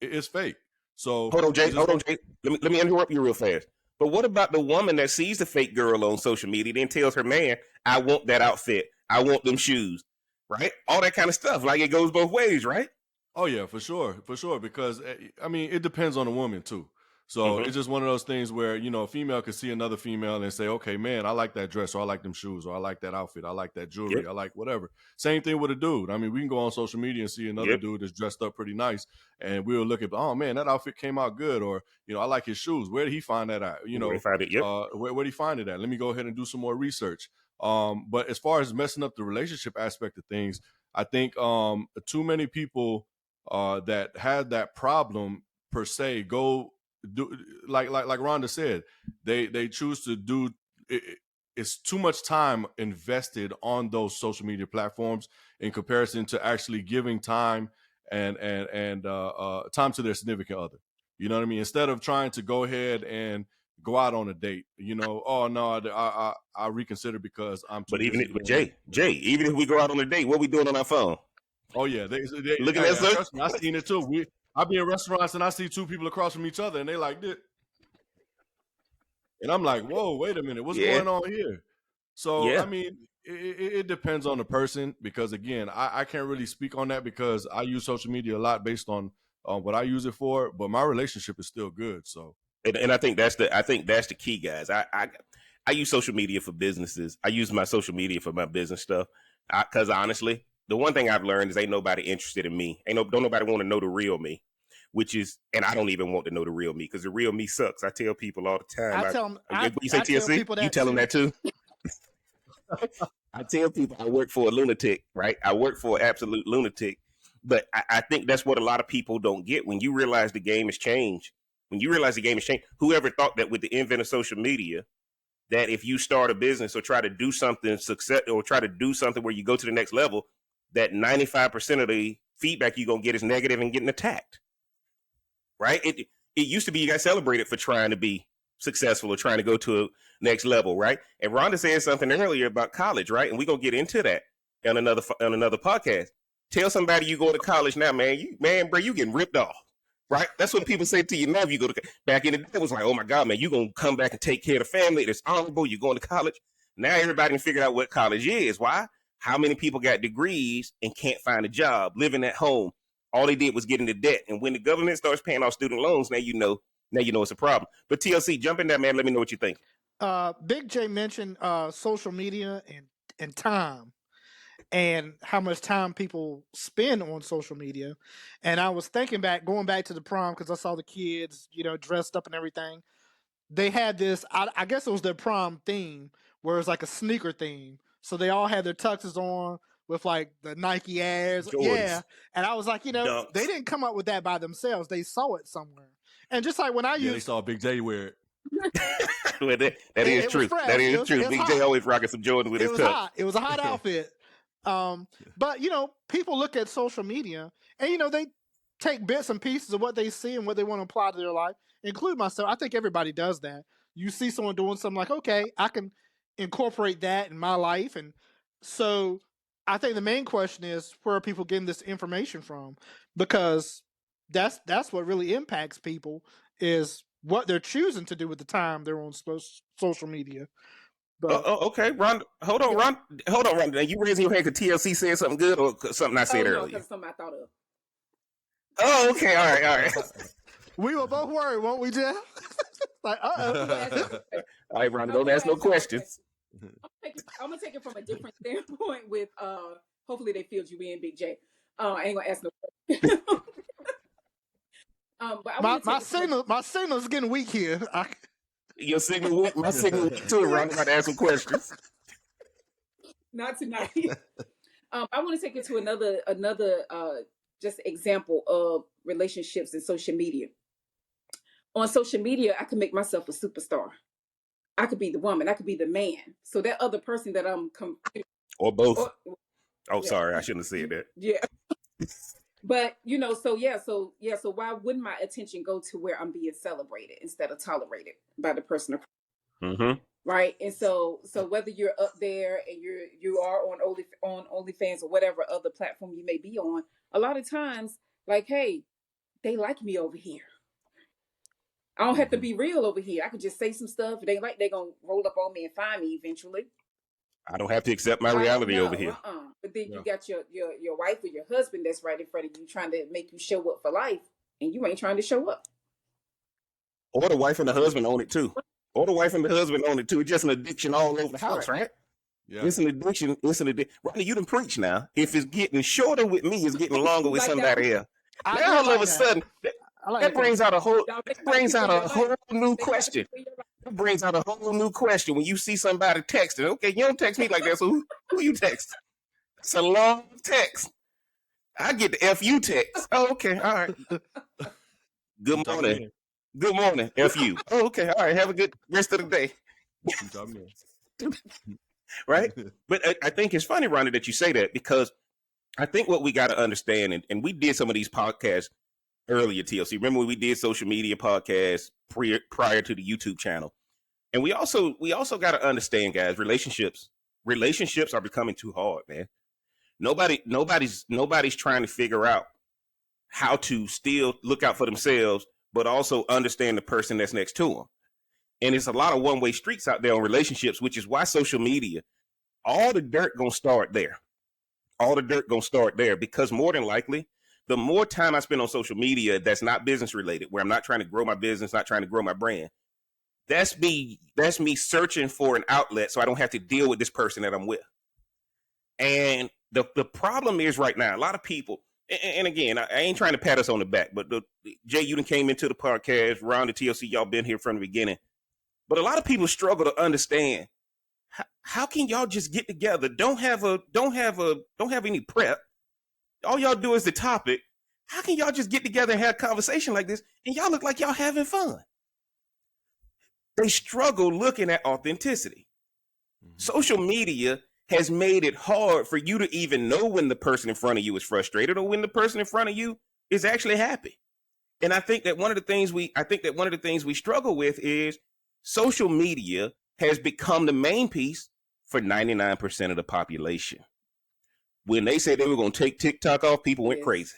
it's fake. So hold on, Jay. Let me interrupt you real fast. But what about the woman that sees the fake girl on social media, then tells her man, "I want that outfit, I want them shoes," right? All that kind of stuff. Like it goes both ways, right? Oh yeah, for sure. Because I mean, it depends on the woman too. So it's just one of those things where, you know, a female could see another female and say, okay, man, I like that dress, or I like them shoes, or I like that outfit, I like that jewelry, I like whatever. Same thing with a dude. I mean, we can go on social media and see another dude that's dressed up pretty nice, and we'll look at, oh man, that outfit came out good, or, you know, I like his shoes. Where did he find that at? You know, where did he find it at? Let me go ahead and do some more research. But as far as messing up the relationship aspect of things, I think too many people that had that problem per se go do like Rhonda said, they choose to do it. It's too much time invested on those social media platforms in comparison to actually giving time and time to their significant other. You know what I mean? Instead of trying to go ahead and go out on a date, you know, oh no, I reconsider because I'm too busy. But Jay, even if we go out on a date, what we doing on our phone? Oh yeah, they looking at us. I seen it too. I be in restaurants and I see 2 people across from each other and they like this. And I'm like, whoa, wait a minute. What's going on here? So, I mean, it depends on the person because, again, I can't really speak on that because I use social media a lot based on what I use it for. But my relationship is still good. So, and I think that's the key, guys. I use social media for businesses. I use my social media for my business stuff because honestly, the one thing I've learned is ain't nobody interested in me. Don't nobody want to know the real me, and I don't even want to know the real me because the real me sucks. I tell people all the time. I tell them, you say TLC? You tell them that too? I tell people I work for a lunatic, right? I work for an absolute lunatic. But I think that's what a lot of people don't get when you realize the game has changed. Whoever thought that with the advent of social media, that if you start a business or try to do something where you go to the next level, that 95% of the feedback you're going to get is negative and getting attacked, right? It used to be you got celebrated for trying to be successful or trying to go to a next level, right? And Rhonda said something earlier about college, right? And we're going to get into that on another podcast. Tell somebody you go to college now, man, bro, you getting ripped off, right? That's what people say to you now if you go to back in the day. It was like, oh my God, man, you're going to come back and take care of the family. It's honorable. You're going to college. Now everybody can figure out what college is. Why? How many people got degrees and can't find a job, living at home? All they did was get into debt. And when the government starts paying off student loans, now you know it's a problem. But TLC, jump in there, man. Let me know what you think. Big J mentioned social media and time and how much time people spend on social media. And I was thinking going back to the prom because I saw the kids, you know, dressed up and everything. They had this, I guess it was their prom theme, where it's like a sneaker theme. So they all had their tuxes on with like the Nike ads. Jordans. Yeah. And I was like, you know, Dunks. They didn't come up with that by themselves. They saw it somewhere. And just like when they saw Big J wear it. Well, that is true. That is true. Big J always rocking some Jordans with his tux. It was a hot outfit. But, you know, people look at social media and, you know, they take bits and pieces of what they see and what they want to apply to their life, include myself. I think everybody does that. You see someone doing something like, okay, I can incorporate that in my life. And so I think the main question is, where are people getting this information from? Because that's what really impacts people, is what they're choosing to do with the time they're on social media. But, okay, Ron. Hold on, Ron. You raising your hand because TLC said something good or something I said earlier? Because something I thought of. Oh, okay, all right. We were both worried, won't we, Jeff? Like, all right, Ron. Don't ask no questions. I'm gonna take it from a different standpoint. With hopefully they filled you in, Big J. I ain't gonna ask no questions. But my signal's getting weak here. Your signal weak. My signal weak too. Ron, I'm about to ask some questions. Not tonight. I want to take it to another just example of relationships and social media. On social media, I can make myself a superstar. I could be the woman. I could be the man. So that other person that I'm or both. or, Oh, yeah, sorry, I shouldn't have said that. yeah. But so why wouldn't my attention go to where I'm being celebrated instead of tolerated by the person? Mm-hmm. Right. And so whether you're up there and you are on OnlyFans or whatever other platform you may be on, a lot of times, like, hey, they like me over here. I don't have to be real over here. I could just say some stuff. If they like, they're gonna roll up on me and find me eventually. I don't have to accept my reality over here. But then you got your wife or your husband that's right in front of you trying to make you show up for life, and you ain't trying to show up. Or the wife and the husband own it too. It's just an addiction all over the house, right? Yeah. It's an addiction. Ronnie, you done preach now. If it's getting shorter with me, it's getting longer with Like somebody else. I Now all like of a that. sudden, I like that brings out a whole new They question. like you. That brings out a whole new question when you see somebody texting. Okay, you don't text me like that, so who you text? It's a long text. I get the FU text. Oh, okay, all right. Good morning. Good morning, FU. Oh, okay, all right. Have a good rest of the day. Right? But I think it's funny, Ronnie, that you say that, because I think what we got to understand, and we did some of these podcasts earlier, TLC. Remember when we did social media podcasts prior to the YouTube channel? And we also got to understand, guys, relationships are becoming too hard, man. Nobody's trying to figure out how to still look out for themselves, but also understand the person that's next to them. And it's a lot of one-way streets out there on relationships, which is why social media, all the dirt gonna start there. Because more than likely, the more time I spend on social media that's not business related, where I'm not trying to grow my business, not trying to grow my brand, that's me searching for an outlet so I don't have to deal with this person that I'm with. And the problem is right now, a lot of people, and again, I ain't trying to pat us on the back, but Jay, you done came into the podcast, Ron, the TLC, y'all been here from the beginning. But a lot of people struggle to understand, how can y'all just get together? Don't have any prep. All y'all do is the topic. How can y'all just get together and have a conversation like this, and y'all look like y'all having fun? They struggle looking at authenticity. Mm-hmm. Social media has made it hard for you to even know when the person in front of you is frustrated or when the person in front of you is actually happy. And I think that one of the things we struggle with is social media has become the main piece for 99% of the population. When they said they were going to take TikTok off, people went crazy.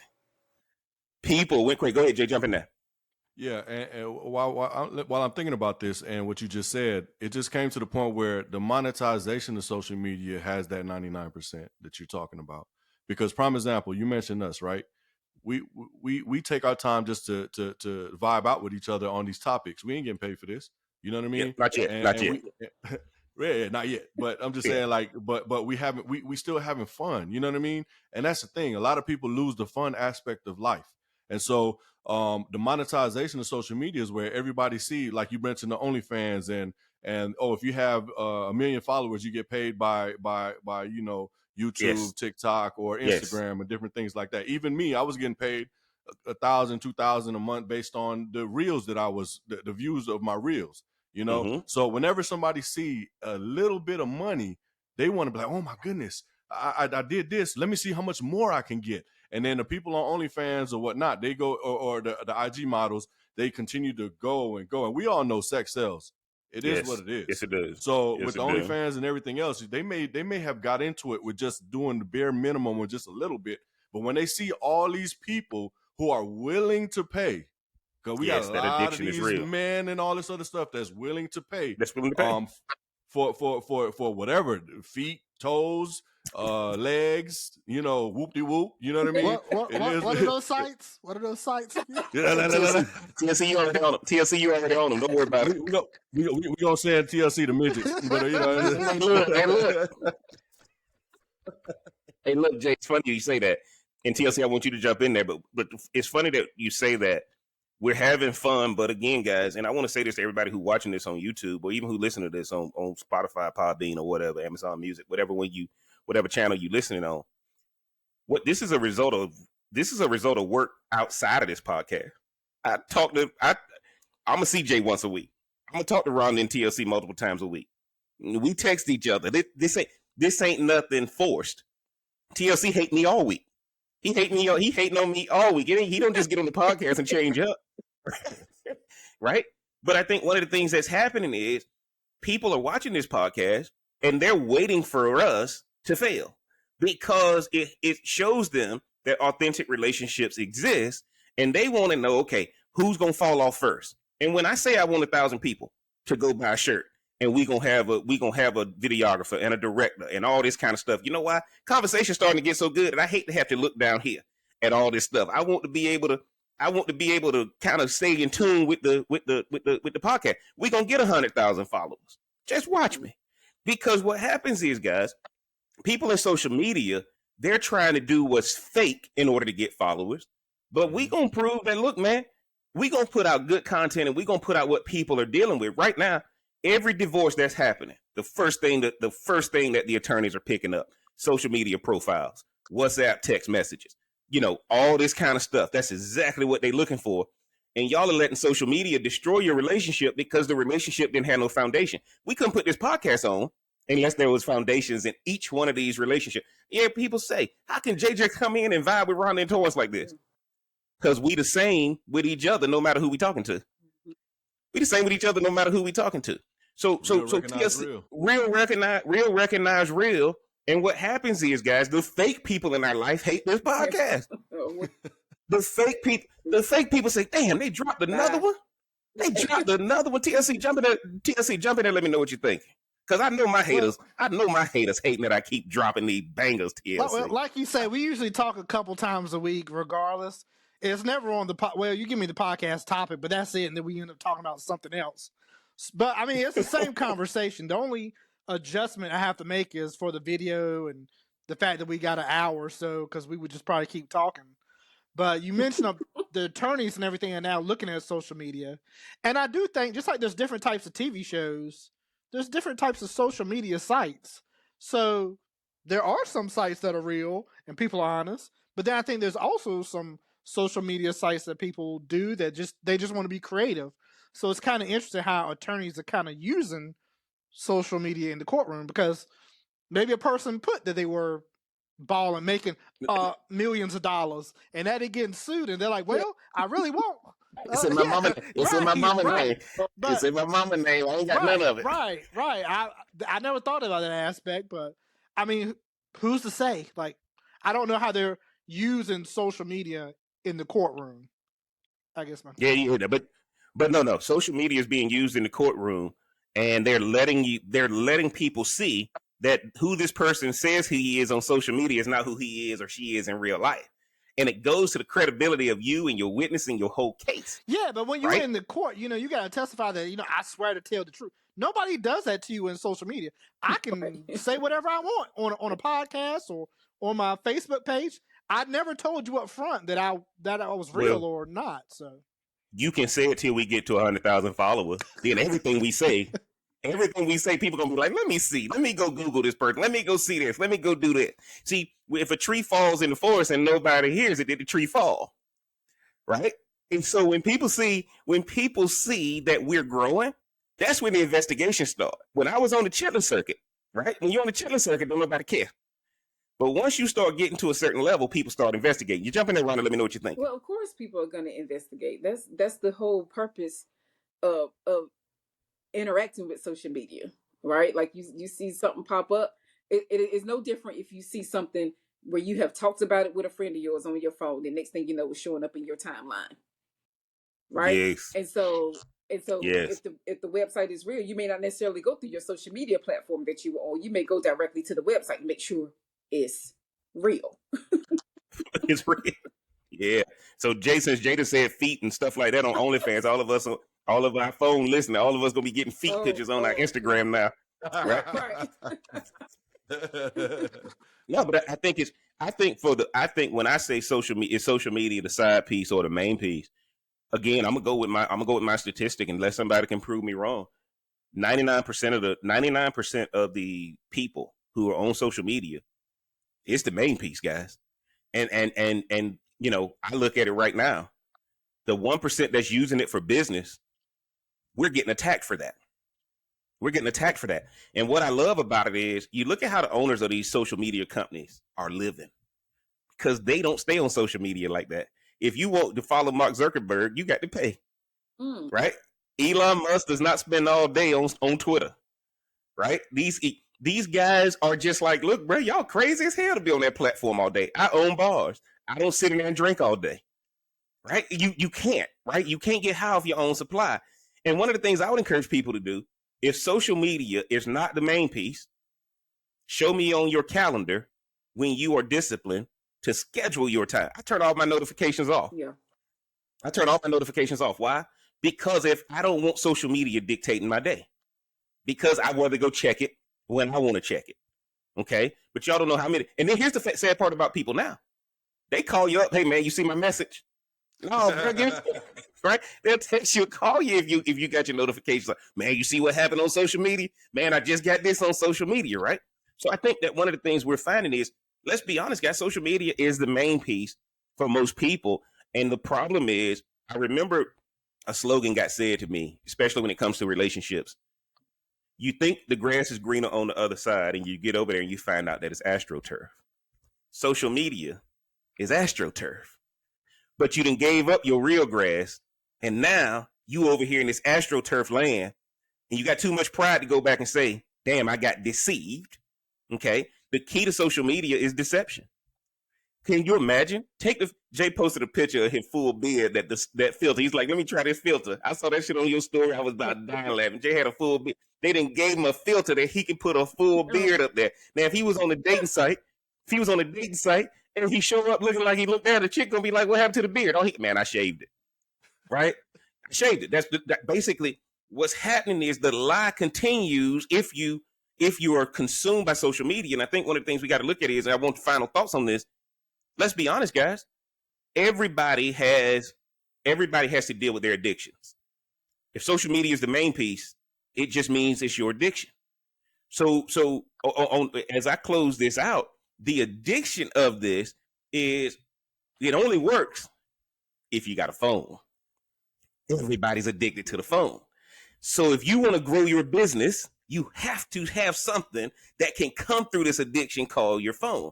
Go ahead, Jay, jump in there. Yeah, and while I'm thinking about this and what you just said, it just came to the point where the monetization of social media has that 99% that you're talking about. Because, prime example, you mentioned us, right? We take our time just to vibe out with each other on these topics. We ain't getting paid for this. You know what I mean? Yeah, not yet. Yeah, not yet. But I'm just saying, like, but we still having fun. You know what I mean? And that's the thing. A lot of people lose the fun aspect of life. And so the monetization of social media is where everybody see, like you mentioned, the OnlyFans and if you have 1 million followers, you get paid by YouTube, yes, TikTok, or Instagram, yes, and different things like that. Even me, I was getting paid $1,000, $2,000 a month based on the reels that the views of my reels. Mm-hmm. So whenever somebody see a little bit of money, they want to be like, oh my goodness, I did this. Let me see how much more I can get. And then the people on OnlyFans or whatnot, they go, or the IG models, they continue to go and go. And we all know sex sells. It is what it is. Yes, it does. So with the OnlyFans and everything else, they may have got into it with just doing the bare minimum or just a little bit. But when they see all these people who are willing to pay, because we got a lot of these men and all this other stuff that's willing to pay. That's willing to pay. For whatever, feet, toes, legs, whoop-de-whoop, you know what I mean? What are those sites? What are those sites? TLC, you already on them. TLC, you already on them. Don't worry about it. We gonna send TLC to midgets. But, Hey, look, Jay, it's funny you say that. And TLC, I want you to jump in there, but it's funny that you say that, we're having fun. But again, guys, and I want to say this to everybody who watching this on YouTube or even who listen to this on Spotify, Podbean, or whatever, Amazon Music, whatever channel you listening on. This is a result of work outside of this podcast. I'm a CJ once a week. I'm gonna talk to Ron and TLC multiple times a week. We text each other. This ain't nothing forced. TLC hate me all week. He hating on me all week. He don't just get on the podcast and change up. Right? But I think one of the things that's happening is people are watching this podcast and they're waiting for us to fail because it shows them that authentic relationships exist and they want to know, okay, who's going to fall off first? And when I say I want 1,000 people to go buy a shirt and we gonna have a videographer and a director and all this kind of stuff, you know why? Conversation's starting to get so good and I hate to have to look down here at all this stuff. I want to be able to kind of stay in tune with the podcast. We're gonna get 100,000 followers. Just watch me. Because what happens is, guys, people in social media, they're trying to do what's fake in order to get followers. But we gonna prove that, look, man, we gonna put out good content and we gonna put out what people are dealing with. Right now, every divorce that's happening, the first thing that the attorneys are picking up, social media profiles, WhatsApp text messages, all this kind of stuff. That's exactly what they're looking for. And y'all are letting social media destroy your relationship because the relationship didn't have no foundation. We couldn't put this podcast on unless there was foundations in each one of these relationships. Yeah, people say, how can JJ come in and vibe with Ron and Torrance like this? Because we the same with each other no matter who we talking to. We the same with each other no matter who we talking to. So TLC, real recognize real. And what happens is, guys, the fake people in our life hate this podcast. The fake people say, damn, they dropped another one. They dropped another one. TLC, jump in there. Let me know what you think. Because I know my haters hating that I keep dropping these bangers, TLC. Well, like you said, we usually talk a couple times a week regardless. It's never on you give me the podcast topic, but that's it. And then we end up talking about something else. But I mean, it's the same conversation. The only adjustment I have to make is for the video and the fact that we got an hour or so, because we would just probably keep talking. But you mentioned the attorneys and everything are now looking at social media. And I do think, just like there's different types of TV shows, there's different types of social media sites. So there are some sites that are real and people are honest. But then I think there's also some social media sites that people do that they just want to be creative. So it's kind of interesting how attorneys are kind of using social media in the courtroom, because maybe a person put that they were balling, making millions of dollars, and that they getting sued, and they're like, well, I really won't. It's in my mama. It's in my mama name. It's in my mama name. I ain't got none of it. Right. I never thought about that aspect, but I mean, who's to say? Like, I don't know how they're using social media in the courtroom. I guess but no. Social media is being used in the courtroom, and they're letting people see that who this person says he is on social media is not who he is or she is in real life. And it goes to the credibility of you and your witness and your whole case. Yeah, but when you're in the court, you got to testify that, I swear to tell the truth. Nobody does that to you in social media. I can say whatever I want on a podcast or on my Facebook page. I never told you up front that I was real or not. So you can say it till we get to 100,000 followers. Then everything we say, people gonna be like, let me see. Let me go Google this person. Let me go see this. Let me go do that. See, if a tree falls in the forest and nobody hears it, did the tree fall? Right? And so when people see that we're growing, that's when the investigation starts. When I was on the Chitlin circuit, right? When you're on the Chitlin circuit, don't nobody care. But once you start getting to a certain level, people start investigating. You jump in there, Ron, and let me know what you think. Well, of course, people are going to investigate. That's the whole purpose of interacting with social media, right? Like you see something pop up. It is no different if you see something where you have talked about it with a friend of yours on your phone. The next thing you know, it's showing up in your timeline, right? Yes. And so yes. if the website is real, you may not necessarily go through your social media platform that you were on. You may go directly to the website and make sure it's real. It's real. Yeah. So Jada said feet and stuff like that on OnlyFans. All of our phone listeners, all of us gonna be getting feet pictures on our Instagram now. Right. No, but I think when I say social media, is social media the side piece or the main piece? again, I'm gonna go with my statistic, unless somebody can prove me wrong. 99% of the people who are on social media, it's the main piece, guys. And you know, I look at it right now. The 1% that's using it for business, we're getting attacked for that. We're getting attacked for that. And what I love about it is you look at how the owners of these social media companies are living, because they don't stay on social media like that. If you want to follow Mark Zuckerberg, you got to pay, right? Elon Musk does not spend all day on Twitter, right? These guys are just like, look, bro, y'all crazy as hell to be on that platform all day. I own bars. I don't sit in there and drink all day, right? You can't, right? You can't get high off your own supply. And one of the things I would encourage people to do, if social media is not the main piece, show me on your calendar when you are disciplined to schedule your time. I turn all my notifications off. Yeah. I turn all my notifications off. Why? Because if I don't want social media dictating my day, because I want to go check it when I want to check it. Okay. But y'all don't know how many. And then here's the sad part about people now. They call you up. Hey man, you see my message? No, right? They'll text you or call you if you got your notifications. Like, man, you see what happened on social media? Man, I just got this on social media, right? So I think that one of the things we're finding is, let's be honest, guys, social media is the main piece for most people. And the problem is, I remember a slogan got said to me, especially when it comes to relationships. You think the grass is greener on the other side, and you get over there and you find out that it's AstroTurf. Social media is AstroTurf. But you done gave up your real grass, and now you over here in this AstroTurf land, and you got too much pride to go back and say, damn, I got deceived. Okay? The key to social media is deception. Can you imagine? Jay posted a picture of his full beard, that filter. He's like, let me try this filter. I saw that shit on your story. I was about dying laughing. Jay had a full beard. They done gave him a filter that he can put a full beard up there. Now, if he was on the dating site, and he show up looking like he looked down, the chick gonna be like, what happened to the beard? Oh, man, I shaved it. Right? I shaved it. That's basically what's happening is the lie continues if you are consumed by social media. And I think one of the things we got to look at is, and I want final thoughts on this. Let's be honest, guys. Everybody has to deal with their addictions. If social media is the main piece, it just means it's your addiction. So as I close this out, the addiction of this is, it only works if you got a phone. Everybody's addicted to the phone. So if you want to grow your business, you have to have something that can come through this addiction called your phone.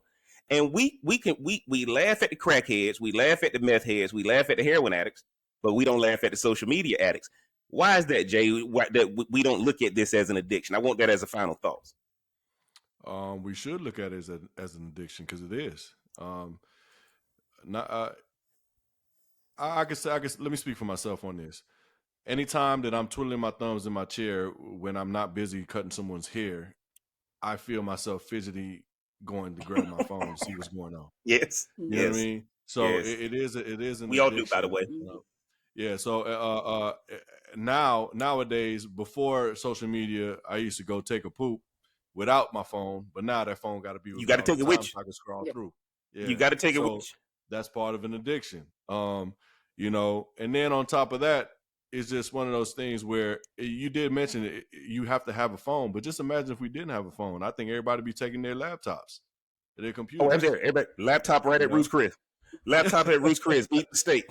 And we laugh at the crackheads, we laugh at the meth heads, we laugh at the heroin addicts, but we don't laugh at the social media addicts. Why is that, Jay? Why, that we don't look at this as an addiction? I want that as a final thought. We should look at it as an addiction, because it is. I can say, let me speak for myself on this. Anytime that I'm twiddling my thumbs in my chair when I'm not busy cutting someone's hair, I feel myself fidgety going to grab my phone and see what's going on. Yes. You know what I mean? So yes. it is an we all addiction, do, by the way. Yeah. So nowadays, before social media, I used to go take a poop without my phone, but now that phone got to be with you got to take it with you. I can scroll through. Yeah. You got to take it with you. That's part of an addiction. You know, and then on top of that, it's just one of those things where you did mention it, you have to have a phone, but just imagine if we didn't have a phone. I think everybody would be taking their laptops, their computers. Oh, everybody, laptop right at Ruth's Chris. Laptop at Ruth's Chris. Eat the steak.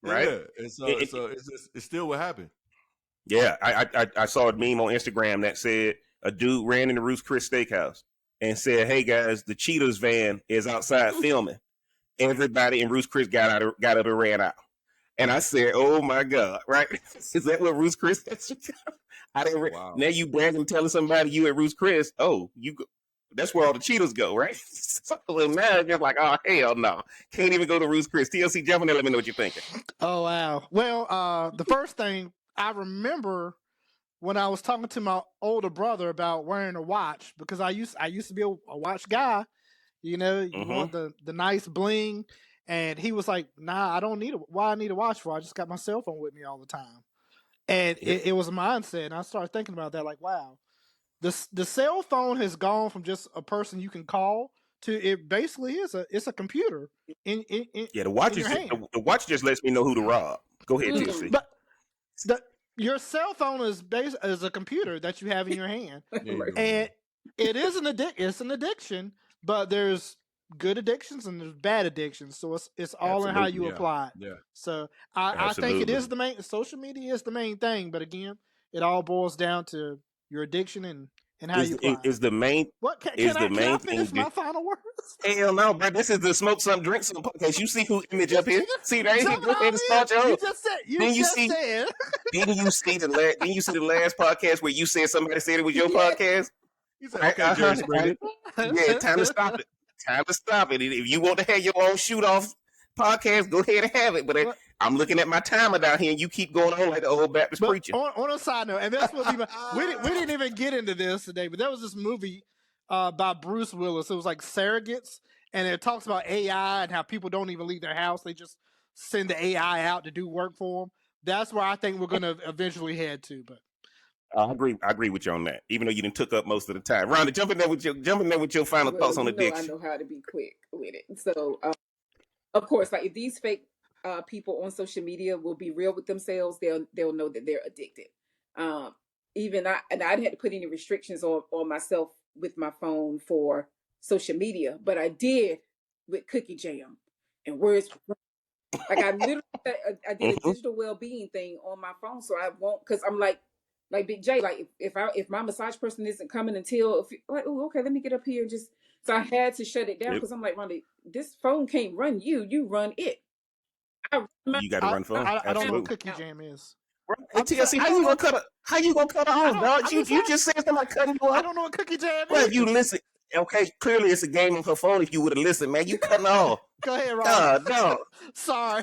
Right? Yeah. And so it's still what happened. Yeah. I saw a meme on Instagram that said a dude ran into Ruth's Chris Steakhouse and said, hey guys, the Cheetos van is outside filming. Everybody in Ruth's Chris got up and ran out. And I said, oh my God, right? Is that what Ruth's Chris is? Wow. Now you bragging, telling somebody you at Ruth's Chris, that's where all the Cheetos go, right? So now you're like, oh, hell no. Can't even go to Ruth's Chris. TLC, jump in there, let me know what you're thinking. Oh, wow. Well, the first thing I remember when I was talking to my older brother about wearing a watch, because I used to be a watch guy, you know, you want the nice bling. And he was like, nah, I don't need why I need a watch for? I just got my cell phone with me all the time. And it was a mindset. And I started thinking about that, like, wow, the cell phone has gone from just a person you can call to it basically is it's a computer in the watch in your hand. The watch just lets me know who to rob. Go ahead, TLC. But your cell phone is is a computer that you have in your hand, and it is it's an addiction. But there's good addictions and there's bad addictions, so it's all in how you apply it. Yeah. So I think it is the main. Social media is the main thing, but again, it all boils down to your addiction and how you apply. Is the main What can I finish my final words? Hell no, bro. This is the Smoke Something, Drink Something podcast. You see who image up here? See right here. Go ahead and start your own. Didn't you see the last podcast where you said somebody said it was your podcast? You said, okay, Jerry Springer. Yeah, time to stop it. Time to stop it. If you want to have your own shoot off podcast, go ahead and have it. But I'm looking at my timer down here, and you keep going on like the old Baptist preacher. On a side note, and that's what we didn't even get into this today, but there was this movie by Bruce Willis. It was like Surrogates, and it talks about AI and how people don't even leave their house; they just send the AI out to do work for them. That's where I think we're going to eventually head to. But I agree with you on that. Even though you didn't took up most of the time, Rhonda, jump in there with your final thoughts on addiction. I know how to be quick with it. So, of course, like if these fake people on social media will be real with themselves, they'll know that they're addicted. I didn't have to put any restrictions on myself with my phone for social media, but I did with Cookie Jam and Words. Like I literally, I did a digital well-being thing on my phone, so I won't, because I'm like Big J, like if my massage person isn't coming until oh, okay, let me get up here and just. So I had to shut it down because I'm like, Rhonda, this phone can't run you. You run it. You got to run phone. I don't know what Cookie Jam is. TLC, how you gonna cut her off, dog? You just said something like cutting you off. I don't know what Cookie Jam is. Well, if you listen, okay, clearly it's a game on her phone. If you would have listened, man, you cutting her off. Go ahead, Ron. No. Sorry.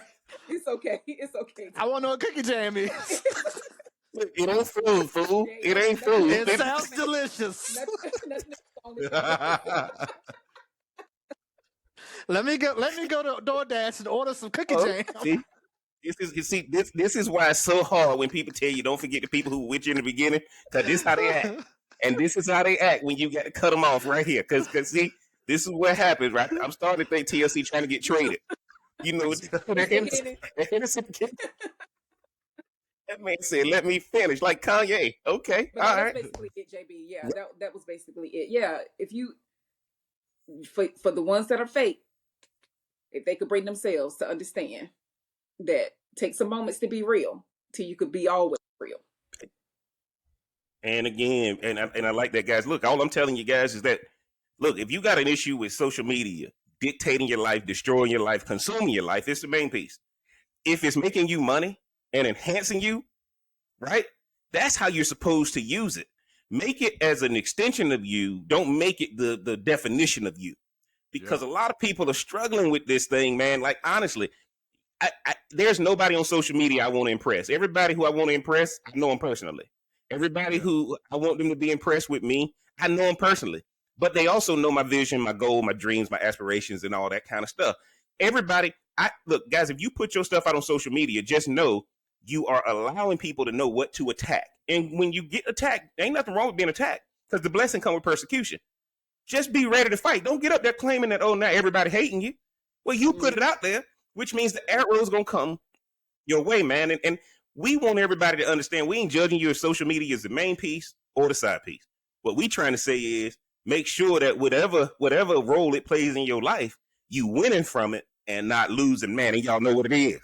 It's okay. It's okay. I want to know what Cookie Jam is. It ain't food, fool. It ain't food. It sounds delicious. Let me go to DoorDash and order some Cookie Jam. See, this is why it's so hard when people tell you don't forget the people who were with you in the beginning, because this is how they act, and this is how they act when you got to cut them off right here. Because see, this is what happens, right? I'm starting to think TLC trying to get traded. You know, that man said, "Let me finish," like Kanye. Okay, but all right. Basically it, JB. Yeah, that was basically it. Yeah, if you for the ones that are fake, if they could bring themselves to understand that take some moments to be real till you could be always real. And again, and I like that, guys. Look, all I'm telling you guys is that, look, if you got an issue with social media dictating your life, destroying your life, consuming your life, it's the main piece. If it's making you money and enhancing you, right? That's how you're supposed to use it. Make it as an extension of you. Don't make it the definition of you. Because a lot of people are struggling with this thing, man. Like, honestly, there's nobody on social media I want to impress. Everybody who I want to impress, I know them personally. Everybody who I want them to be impressed with me, I know them personally. But they also know my vision, my goal, my dreams, my aspirations, and all that kind of stuff. Everybody, look, guys, if you put your stuff out on social media, just know you are allowing people to know what to attack. And when you get attacked, there ain't nothing wrong with being attacked, because the blessing comes with persecution. Just be ready to fight. Don't get up there claiming that, oh, now everybody hating you. Well, you put it out there, which means the arrow's going to come your way, man. And we want everybody to understand we ain't judging you if social media is the main piece or the side piece. What we trying to say is make sure that whatever role it plays in your life, you winning from it and not losing, man. And y'all know what it is.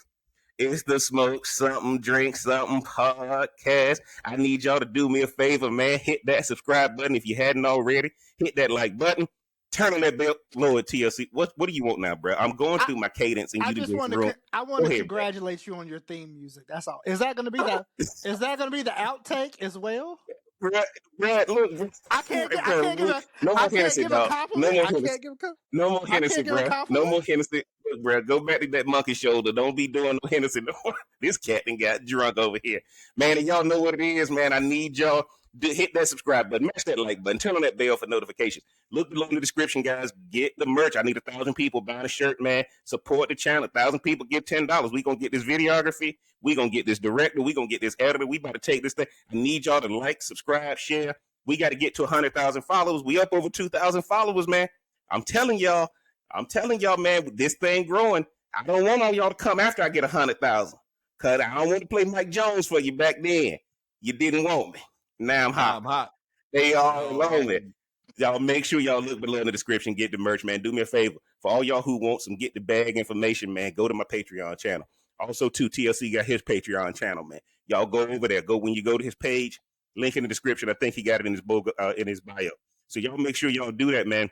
It's the Smoke Something, Drink Something podcast. I need y'all to do me a favor, man. Hit that subscribe button if you hadn't already. Hit that like button. Turn on that bell. Lord TLC. What do you want now, bro? I'm going through my cadence, and you just want to. I want to congratulate you on your theme music. That's all. Is that going to be the? Is that going to be the outtake as well? Brad, look. I can't give a compliment. No more Hennessy, bro. No more Hennessy. Look, bro, go back to that monkey shoulder. Don't be doing no Hennessy no more. This cat done got drunk over here. Man, and y'all know what it is, man. I need y'all to hit that subscribe button, mash that like button, turn on that bell for notifications. Look below in the description, guys. Get the merch. I need 1,000 people buying a shirt, man. Support the channel. 1,000 people give $10. We gonna get this videography. We gonna get this director. We gonna get this editor. We about to take this thing. I need y'all to like, subscribe, share. We got to get to 100,000 followers. We up over 2,000 followers, man. I'm telling y'all, man, with this thing growing, I don't want all y'all to come after I get 100,000. Cause I don't want to play Mike Jones for you back then. You didn't want me. Now I'm hot. I'm hot. They all Oh, lonely. man. Y'all make sure y'all look below in the description, get the merch, man. Do me a favor. For all y'all who want some get the bag information, man, go to my Patreon channel. Also, too, TLC got his Patreon channel, man. Y'all go over there. Go when you go to his page, link in the description. I think he got it in his bio. So y'all make sure y'all do that, man.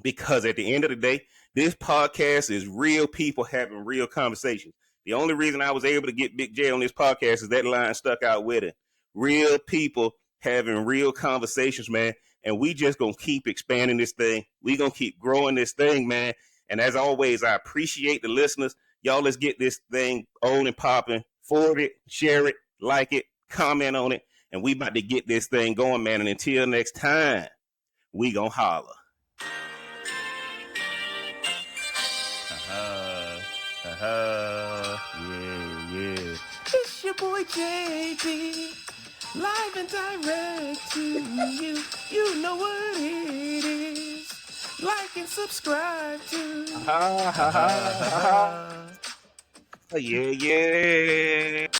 Because at the end of the day, this podcast is real people having real conversations. The only reason I was able to get Big J on this podcast is that line stuck out with it. Real people having real conversations, man. And we just going to keep expanding this thing. We going to keep growing this thing, man. And as always, I appreciate the listeners. Y'all, let's get this thing on and popping. Forward it, share it, like it, comment on it. And we about to get this thing going, man. And until next time, we going to holler. Yeah. It's your boy JB, live and direct to you. You know what it is. Like and subscribe to. Yeah.